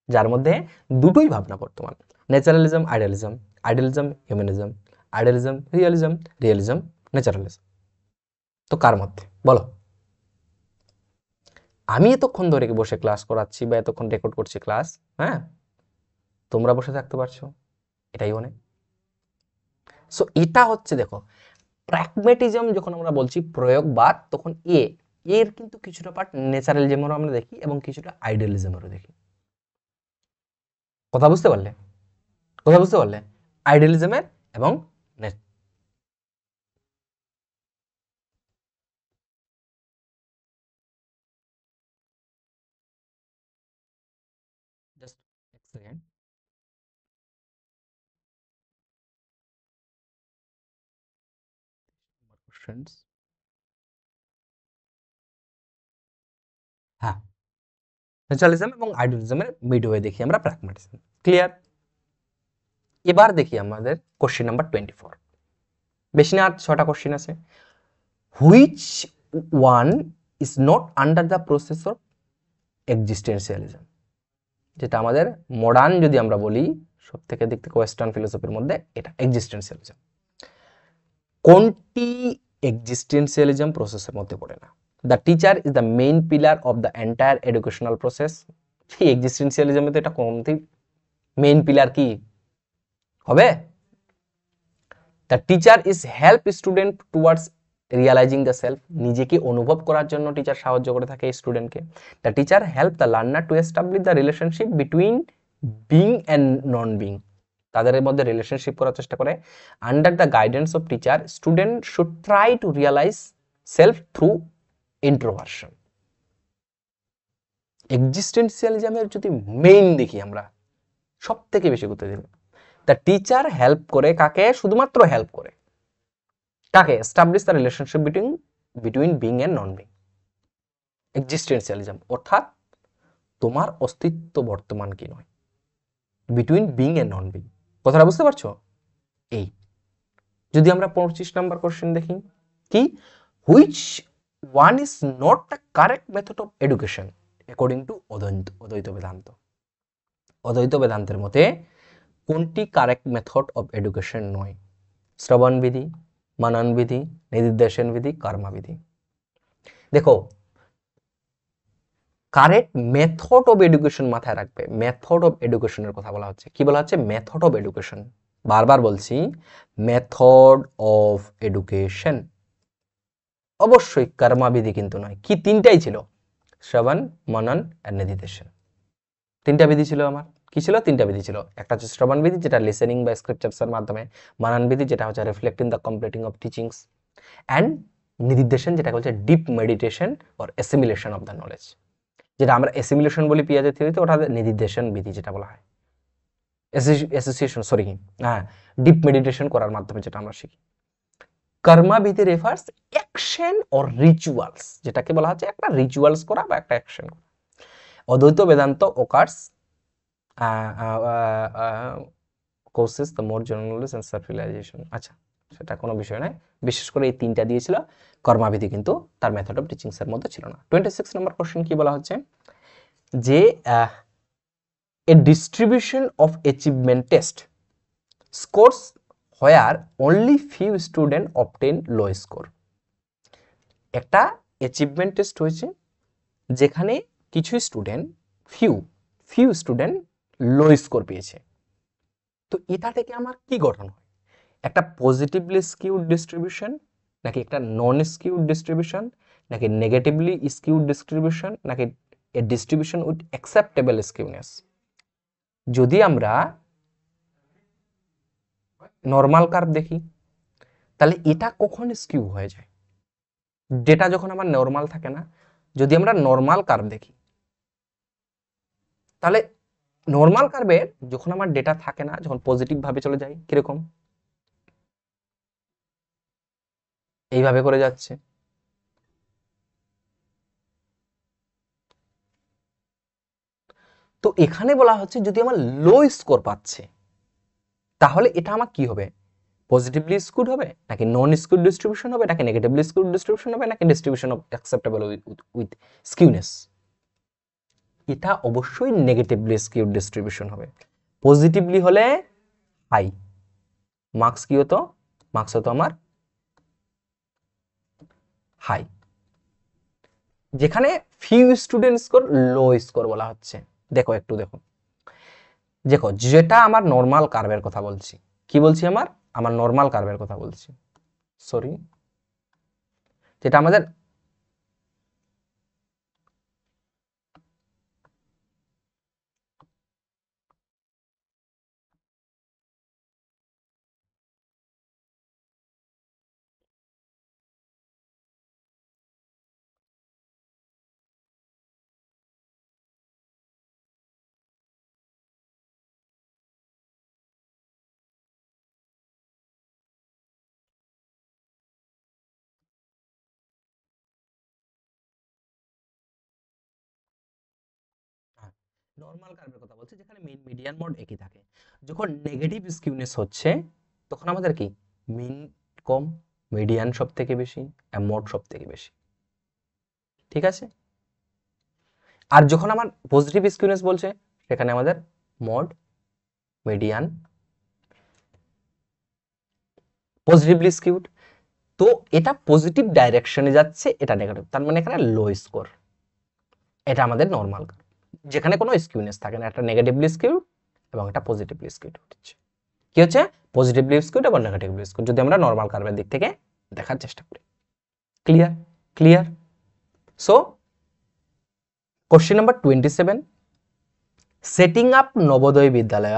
যার মধ্যে দুটোই ভাবনা বর্তমান। Naturalism, idealism, idealism humanism, idealism realism, realism naturalism. তো কার মধ্যে বলো। আমি এতক্ষণ ধরে বসে ক্লাস করাচ্ছি বা এতক্ষণ রেকর্ড করছি ক্লাস, হ্যাঁ, তোমরা বসে থাকতে পারছো, এটাই অনেক। সো এটা হচ্ছে দেখো প্র্যাগম্যাটিজম যখন আমরা বলছি প্রয়োগবাদ, তখন এর কিন্তু কিছুটা পার্ট ন্যাচারালিজমেরও আমরা দেখি এবং কিছুটা আইডিয়ালিজমেরও দেখি। কথা বুঝতে পারলে, কথা বুঝতে পারলে, আইডিয়ালিজমের এবং জাস্ট এক সেকেন্ড। কোশ্চেন্স, হ্যাঁ, ন্যাচারালিজম এবং আইডিয়ালিজমের মিডওয়ে দেখি আমরা প্র্যাগম্যাটিজম। ক্লিয়ার। এবার দেখি আমাদের কোশ্চেন নাম্বার 24। বেশি না, 6টা কোশ্চেন আছে। Which one is not under the process of existentialism, যেটা আমাদের মডার্ন যদি আমরা বলি সব থেকে দিক থেকে ওয়েস্টার্ন ফিলোসফির মধ্যে এটা এক্সিস্টেন্সিয়ালিজম। কোনটি এক্সিস্টেন্সিয়ালিজম প্রসেসের মধ্যে পড়ে না। The teacher is the main pillar of the entire educational process. সেই এক্সিস্টেন্সিয়ালিজমে তো এটা কোনটি মেইন পিলার কি হবে। The teacher is help student towards realizing the self, নিজেকে অনুভব করার জন্য টিচার সাহায্য করে থাকে স্টুডেন্টকে। The teacher help the learner to establish the relationship between being and non being, তাদের মধ্যে রিলেশনশিপ করার চেষ্টা করে। Under the guidance of teacher student should try to realize self through introversion. এক্সিস্টেন্সিয়ালিজমের যদি মেইন দেখি আমরা সব থেকে বেশি গুরুত্ব দিই, দ্য টিচার হেল্প করে কাকে, শুধুমাত্র হেল্প করে কাকে, establish the relationship between being and non being. Existentialism অর্থাৎ তোমার অস্তিত্ব বর্তমান কি নয়, between being and non being. কথাটা বুঝতে পারছো? এই যদি আমরা 25 নম্বর কোশ্চেন দেখি, কি which one is not the correct method of education according to অদ্বৈত বেদান্ত। অদ্বৈত বেদান্তের মতে কোনটি কারেক্ট মেথড অফ এডুকেশন নয়? শ্রবণ বিধি, মনন বিধি, নিদিধ্যাসন বিধি, কর্মা বিধি। দেখো, কারেক্ট মেথড অফ এডুকেশন মাথায় রাখবে। মেথড অফ এডুকেশনের কথা বলা হচ্ছে। কি বলা হচ্ছে? Method of education. বারবার বলছি, মেথড অফ এডুকেশন। অবশ্যই কর্মাবিধি কিন্তু নয়। কি তিনটাই ছিল? শ্রবণ, মনন আর নিদিধ্যাসন। তিনটা বিধি ছিল আমার। কি ছিল? তিনটা বিধি ছিল। একটা হচ্ছে শ্রবণ বিধি, যেটা লিসেনিং বা স্ক্রিপচারসের মাধ্যমে, মনন বিধি যেটা হচ্ছে reflecting the completing of teachings, and নিদিধ্যাসন যেটা হচ্ছে deep meditation or assimilation of the knowledge. যেটা আমরা অ্যাসিমিলেশন বলি পিয়াজের থিওরিতে, ওটা নিদিধ্যাসন বিধি যেটা বলা হয়। অ্যাসোসিয়েশন, সরি, হ্যাঁ, ডিপ মেডিটেশন করার মাধ্যমে যেটা আমরা শিখি। কর্মা বিধি রেফার্স অ্যাকশন অর রিচুয়ালস, যেটাকে বলা হচ্ছে একটা রিচুয়ালস করা বা একটা অ্যাকশন করা। অদ্বৈত Vedanta occurs courses the more general and self realization. আচ্ছা, সেটা কোনো বিষয় নয়। বিশেষ করে এই তিনটা দিয়েছিল, কর্মাবিধি কিন্তু তার মেথড অফ টিচিংস এর মধ্যে ছিল না। 26 নম্বর কোশ্চেন কি বলা হচ্ছে? যে a distribution of achievement test scores where only few student obtain low score. একটা অ্যাচিভমেন্ট টেস্ট হয়েছে যেখানে কিছু student, few student low score পেয়েছে। তো এটা থেকে আমার কি গঠন হয়? একটা পজিটিভলি স্কিউড ডিস্ট্রিবিউশন, নাকি একটা নন স্কিউড ডিস্ট্রিবিউশন, নাকি নেগেটিভলি স্কিউড ডিস্ট্রিবিউশন, নাকি এ ডিস্ট্রিবিউশন উইথ অ্যাকসেপ্টেবল স্কিউনেস? যদি আমরা নর্মাল কার্ভ দেখি, তাহলে এটা কখন স্কিউ হয়ে যায়? ডেটা যখন আমার নর্মাল থাকে না, যদি আমরা নর্মাল কার্ভ দেখি, তাহলে নর্মাল কার্ভের যখন আমার ডেটা থাকে না, যখন পজিটিভ ভাবে চলে যায়, কিরকম এইভাবে করে যাচ্ছে। তো এখানে বলা হচ্ছে যদি আমার লো স্কোর পাচ্ছে, তাহলে এটা আমার কি হবে? পজিটিভলি স্কিউড হবে, নাকি নন স্কিউড ডিস্ট্রিবিউশন হবে, নাকি নেগেটিভলি স্কিউড ডিস্ট্রিবিউশন হবে, নাকি distribution of acceptable with skewness? এটা অবশ্যই নেগেটিভলি স্কিউড ডিস্ট্রিবিউশন হবে। পজিটিভলি হলে হাই মার্কস, কি হতো? মার্কস হতো আমার হাই। যেখানে ফিউ স্টুডেন্ট স্কোর লো স্কোর বলা হচ্ছে। দেখো, একটু দেখো, দেখো, যেটা আমার নর্মাল কার্ভের কথা বলছি। কি বলছি? আমার নর্মাল কার্ভের কথা বলছি, সরি, যেটা আমাদের নর্মাল কার্ভের কথা বলছি, যেখানে মিন মিডিয়ান মোড একই থাকে। যখন নেগেটিভ স্কিউনেস হচ্ছে, তখন আমাদের কি মিন কম, মিডিয়ান সব থেকে বেশি, মোড সব থেকে বেশি। ঠিক আছে? আর যখন আমার পজিটিভ স্কিউনেস বলছে, সেখানে আমাদের মোড, মিডিয়ান, পজিটিভলি স্কিউড। তো এটা পজিটিভ ডাইরেকশনে যাচ্ছে, এটা নেগেটিভ, তার মানে এখানে লো স্কোর। এটা আমাদের নর্মাল কার্ভ, যেখানে কোনো স্কিউনেস থাকে না, একটা নেগেটিভলি স্কিউড এবং একটা পজিটিভলি স্কিউড হচ্ছে। কি হচ্ছে? পজিটিভলি স্কিউড এবং নেগেটিভলি স্কিউড, যদি আমরা নর্মাল কার্ভের দিক থেকে দেখার চেষ্টা করি। Clear? Clear? So question number 27, setting up Navodaya Vidyalaya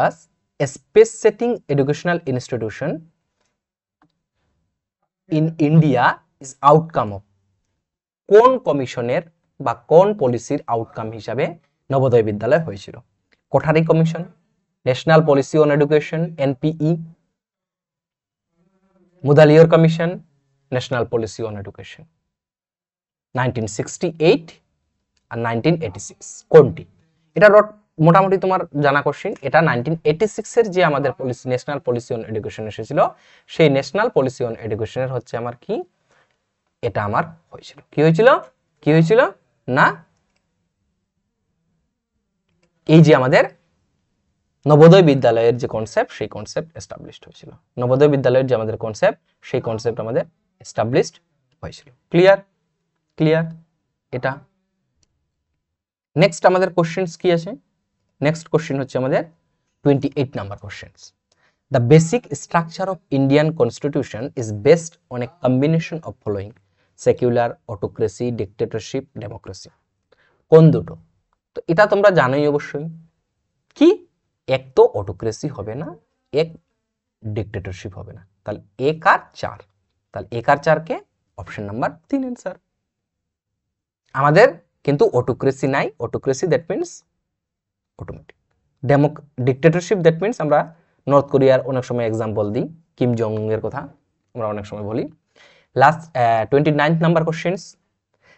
a space setting educational institution in India is outcome of কোন কমিশনের বা কোন পলিসির আউটকাম হিসাবে নবোদয় বিদ্যালয় হয়েছিল? Kothari commission, national policy on education NPE, Mudaliar commission, national policy on education. 1968 আর 1986 কোনটি? এটা মোটামুটি তোমার জানা কোশ্চেন। এটা 1986 এর যে আমাদের policy, national policy on education এসেছিল, সেই ন্যাশনাল পলিসি অন এডুকেশনের হচ্ছে আমার কি, এটা আমার হয়েছিল। কি হয়েছিল? কি হয়েছিল না, এই যে আমাদের নবোদয় বিদ্যালয়ের যে কনসেপ্ট, সেই কনসেপ্ট এস্টাবলিশড হয়েছিল। নবোদয় বিদ্যালয়ের যে আমাদের কনসেপ্ট, সেই কনসেপ্ট আমাদের এস্টাবলিশড হয়েছিল। ক্লিয়ার? ক্লিয়ার এটা? নেক্সট আমাদের কোশ্চেন্স কি আছে? নেক্সট কোশ্চেন হচ্ছে আমাদের 28 number questions. The basic structure of Indian constitution is based on a combination of following: secular, autocracy, dictatorship, democracy. কোন দুটো? তো এটা তোমরা জানোই অবশ্যই। কি? এক তো অটোক্রেসি হবে না, এক ডিক্টেটরশিপ হবে না। তাহলে এক আর চার, তাহলে এক আর চারকে অপশন নাম্বার 3 অ্যান্সার। আমাদের কিন্তু অটোক্রেসি নাই। Autocracy that means automatic. Dictatorship that means আমরা নর্থ কোরিয়ার অনেক সময় এক্সাম্পল দিই, কিম জং এর কথা আমরা অনেক সময় বলি। লাস্ট 29 নাম্বার কোশ্চেন্স,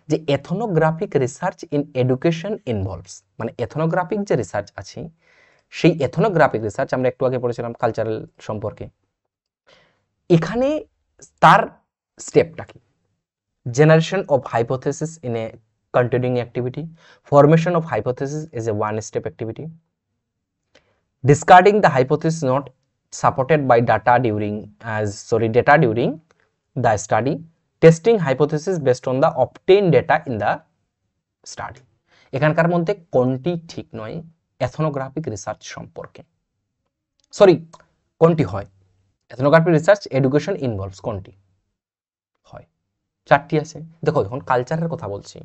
যে ethnographic research in education involves, মানে এথনোগ্রাফিক যে রিসার্চ আছে, সেই এথনোগ্রাফিক রিসার্চ আমরা একটু আগে পড়েছিলাম কালচারাল সম্পর্কে। এখানে তার স্টেপটা কি? Generation of hypothesis in a continuing activity, formation of hypothesis is a one step activity, discarding the hypothesis not supported by data during the study, testing hypothesis based on the obtained data in the study. এখানকার মধ্যে কোনটি ঠিক নয় এথনোগ্রাফিক রিসার্চ সম্পর্কে? সরি, কোনটি হয়? এথনোগ্রাফিক রিসার্চ এডুকেশন ইনভলভস কোনটি হয়? চারটি আছে। দেখো এখন কালচারের কথা বলছি,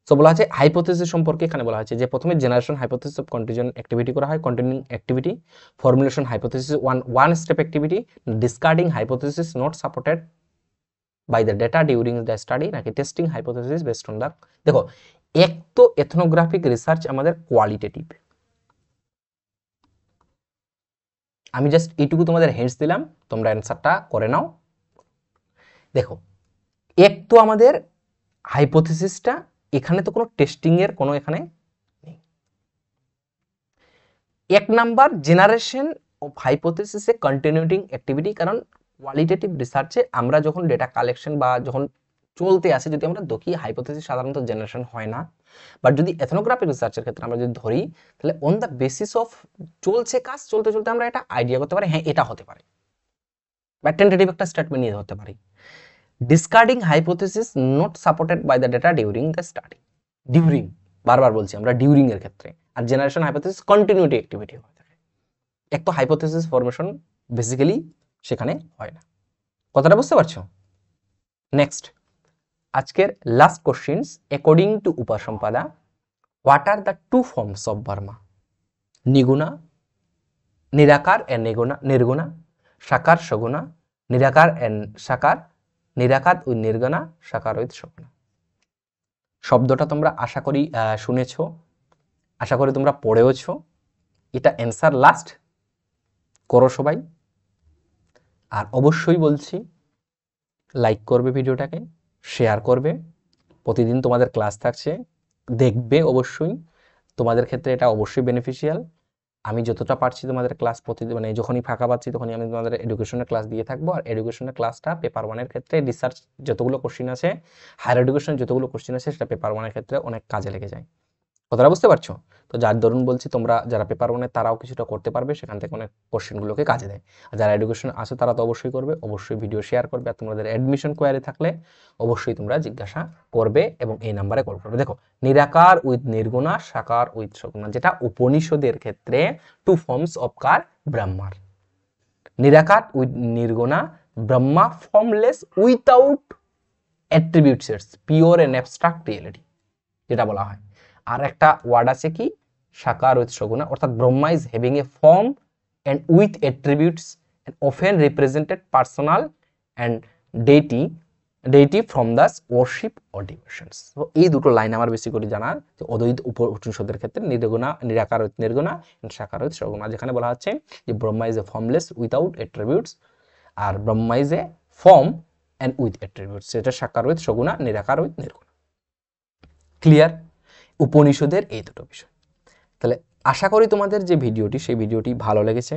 তো বলা আছে হাইপোথেসিস সম্পর্কে। এখানে বলা হয়েছে যে প্রথমে generation hypothesis of contingent activity করা হয়, continuing activity, formulation hypothesis one step activity, discarding hypothesis not supported by the data during the study, নাকি testing hypothesis based on the. দেখো, এক তো এথনোগ্রাফিক রিসার্চ আমাদের কোয়ালিটেটিভ, আমি জাস্ট এইটুকু তোমাদের হেন্টস দিলাম, তোমরা অ্যান্সারটা করে নাও। দেখো, এক তো আমাদের হাইপোথেসিসটা, এখানে তো কোনো টেস্টিং এর কোনো এখানে নেই। এক number generation of hypothesis a continuing activity, কারণ কোয়ালিটেটিভ রিসার্চে আমরা যখন ডেটা কালেকশন বা যখন চলতে আসে, যদি আমরা দেখি হাইপোথেসিস সাধারণত জেনারেশন হয় না, বাট যদি এথনোগ্রাফিক রিসার্চের ক্ষেত্রে আমরা যদি ধরি, তাহলে অন দ্য বেসিস অফ চলছে কাজ, চলতে চলতে আমরা এটা আইডিয়া করতে পারি, হ্যাঁ এটা হতে পারে, বা টেন্টেটিভ একটা স্টেটমেন্ট নিয়ে ধরতে পারি। Discarding hypothesis not supported by the data during the study, during বারবার বলছি আমরা ডিউরিং এর ক্ষেত্রে, আর জেনারেশন হাইপোথেসিস কন্টিনিউটি অ্যাক্টিভিটি হয়ে থাকে। এক তো হাইপোথেসিস ফরমেশন বেসিক্যালি সেখানে হয় না। কথাটা বুঝতে পারছো? নেক্সট আজকের লাস্ট কোশ্চেন্স, অ্যাকর্ডিং টু উপাসম্পাদা, what are the two forms of Brahma? Nirguna, Nirakar and নির্গুণা, সাকার সগুণা, নিরাকার এন্ড সাকার, নিরাকার উইথ নির্গুণা, সাকার উইথ সগুণা। শব্দটা তোমরা আশা করি শুনেছ, আশা করি তোমরা পড়েওছ। এটা অ্যান্সার লাস্ট করো সবাই। আর অবশ্যই বলছি লাইক করবে ভিডিওটাকে, শেয়ার করবে। প্রতিদিন তোমাদের ক্লাস থাকছে, দেখবে অবশ্যই, তোমাদের ক্ষেত্রে এটা অবশ্যই বেনিফিশিয়াল। আমি যতটা পারছি তোমাদের ক্লাস প্রতিদিন, মানে যখনই ফাঁকা পাচ্ছি তখনই আমি তোমাদের এডুকেশনের ক্লাস দিয়ে থাকবো। আর এডুকেশনের ক্লাসটা পেপার ওয়ানের ক্ষেত্রে রিসার্চ যতগুলো কোশ্চিন আছে, হায়ার এডুকেশন যতগুলো কোশ্চিন আছে, সেটা পেপার ওয়ানের ক্ষেত্রে অনেক কাজে লেগে যায়। কথাটা বুঝতে পারছো? তো যার দরুন বলছি, তোমরা যারা পেপার ওয়ানে তারাও কিছুটা করতে পারবে, সেখান থেকে অনেক কোশ্চেনগুলোকে কাজে দেয়। আর যারা এডুকেশন আছে তারা তো অবশ্যই করবে, অবশ্যই ভিডিও শেয়ার করবে। আর তোমাদের অ্যাডমিশন কোয়ারি থাকলে অবশ্যই তোমরা জিজ্ঞাসা করবে এবং এই নাম্বারে কল করবে। দেখো, নিরাকার উইথ নির্গুণা, সাকার উইথ সগুণা, যেটা উপনিষদের ক্ষেত্রে টু ফর্মস অফ কার ব্রহ্মার। Nirakar with Nirguna, Brahma formless without attributes, pure and abstract reality যেটা বলা হয়। আর একটা ওয়ার্ড আছে কি, সাকার উইথ সগুণা, অর্থাৎ Brahma is having a form and with attributes and often represented personal and deity from the worship or devotions. তো এই দুটো লাইন আমার বেশি করে জানার, যে অদ্বৈত উপনিষদের ক্ষেত্রে নির্গুণা, নিরাকার উইথ নির্গুণা, সাকার উইথ সগুণা, যেখানে বলা হচ্ছে যে Brahma is a formless without attributes, আর Brahma is a form and with attributes, সেটা সাকার উইথ সগুণা, নিরাকার উইথ নির্গুণা। ক্লিয়ার? উপনিষদের এই দুটো বিষয়। তাহলে আশা করি তোমাদের যে ভিডিওটি সেই ভিডিওটি ভালো লেগেছে।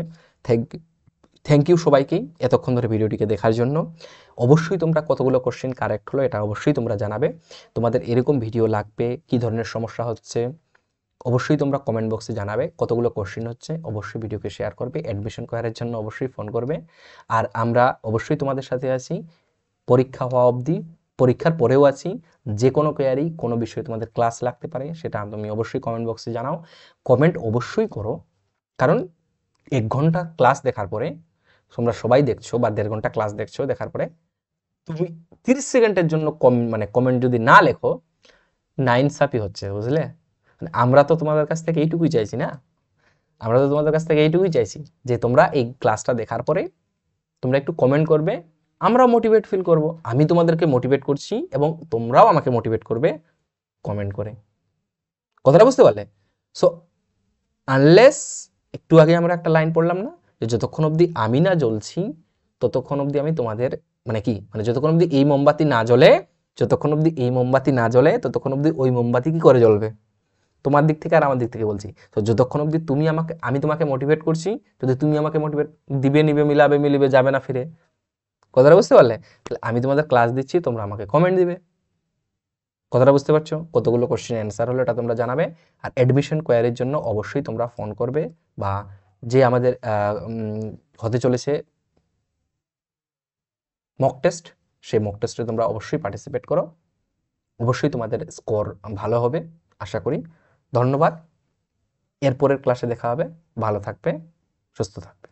থ্যাংক ইউ সবাইকেই এতক্ষণ ধরে ভিডিওটিকে দেখার জন্য। অবশ্যই তোমরা কতগুলো কোশ্চেন কারেক্ট হলো এটা অবশ্যই তোমরা জানাবে। তোমাদের এরকম ভিডিও লাগবে, কী ধরনের সমস্যা হচ্ছে অবশ্যই তোমরা কমেন্ট বক্সে জানাবে। কতগুলো কোশ্চেন হচ্ছে অবশ্যই ভিডিওকে শেয়ার করবে। অ্যাডমিশন কোয়ারির জন্য অবশ্যই ফোন করবে। আর আমরা অবশ্যই তোমাদের সাথে আছি পরীক্ষা হওয়া অবধি, পরীক্ষার পরেও আছি। যে কোনো কোয়ারি, কোনো বিষয়ে তোমাদের ক্লাস লাগতে পারে সেটা তুমি অবশ্যই কমেন্ট বক্সে জানাও। কমেন্ট অবশ্যই করো, কারণ 1 ঘন্টা ক্লাস দেখার পরে তোমরা সবাই দেখছো বা 1.5 ঘন্টা ক্লাস দেখছো, দেখার পরে তুমি 30 সেকেন্ডের জন্য কমেন্ট যদি না লেখো, নাইনসাফি হচ্ছে, বুঝলে? আমরা তো তোমাদের কাছ থেকে এইটুকুই চাইছি না, আমরা তো তোমাদের কাছ থেকে এইটুকুই চাইছি যে তোমরা এই ক্লাসটা দেখার পরে তোমরা একটু কমেন্ট করবে, আমরাও মোটিভেট ফিল করব। আমি তোমাদেরকে মোটিভেট করছি এবং তোমরাও আমাকে মোটিভেট করবে কমেন্ট করে। কথাটা বুঝতে পারলে? সো আনলেস, একটু আগে আমরা একটা লাইন পড়লাম না, যে যতক্ষণ অবধি আমি না জ্বলছি ততক্ষণ অবধি আমি তোমাদের, মানে কি, মানে যতক্ষণ অবধি এই মোমবাতি না জ্বলে, যতক্ষণ অবধি এই মোমবাতি না জ্বলে ততক্ষণ অবধি ওই মোমবাতি কি করে জ্বলবে? তোমার দিক থেকে আর আমার দিক থেকে বলছি। তো যতক্ষণ অবধি আমি তোমাকে মোটিভেট করছি, যদি তুমি আমাকে মোটিভেট দিবে, নিবে, মিলাবে, মিলিবে, যাবে না ফিরে। কথাটা বুঝতে পারলে? তাহলে আমি তোমাদের ক্লাস দিচ্ছি, তোমরা আমাকে কমেন্ট দিবে। কথাটা বুঝতে পারছো? কতগুলো কোশ্চেন অ্যান্সার হলো এটা তোমরা জানাবে। আর অ্যাডমিশন কোয়ারির জন্য অবশ্যই তোমরা ফোন করবে, বা যে আমাদের হতে চলেছে মক টেস্ট, সেই মক টেস্টে তোমরা অবশ্যই পার্টিসিপেট করো। অবশ্যই তোমাদের স্কোর ভালো হবে আশা করি। ধন্যবাদ। এরপরের ক্লাসে দেখা হবে। ভালো থাকবে, সুস্থ থাকবে।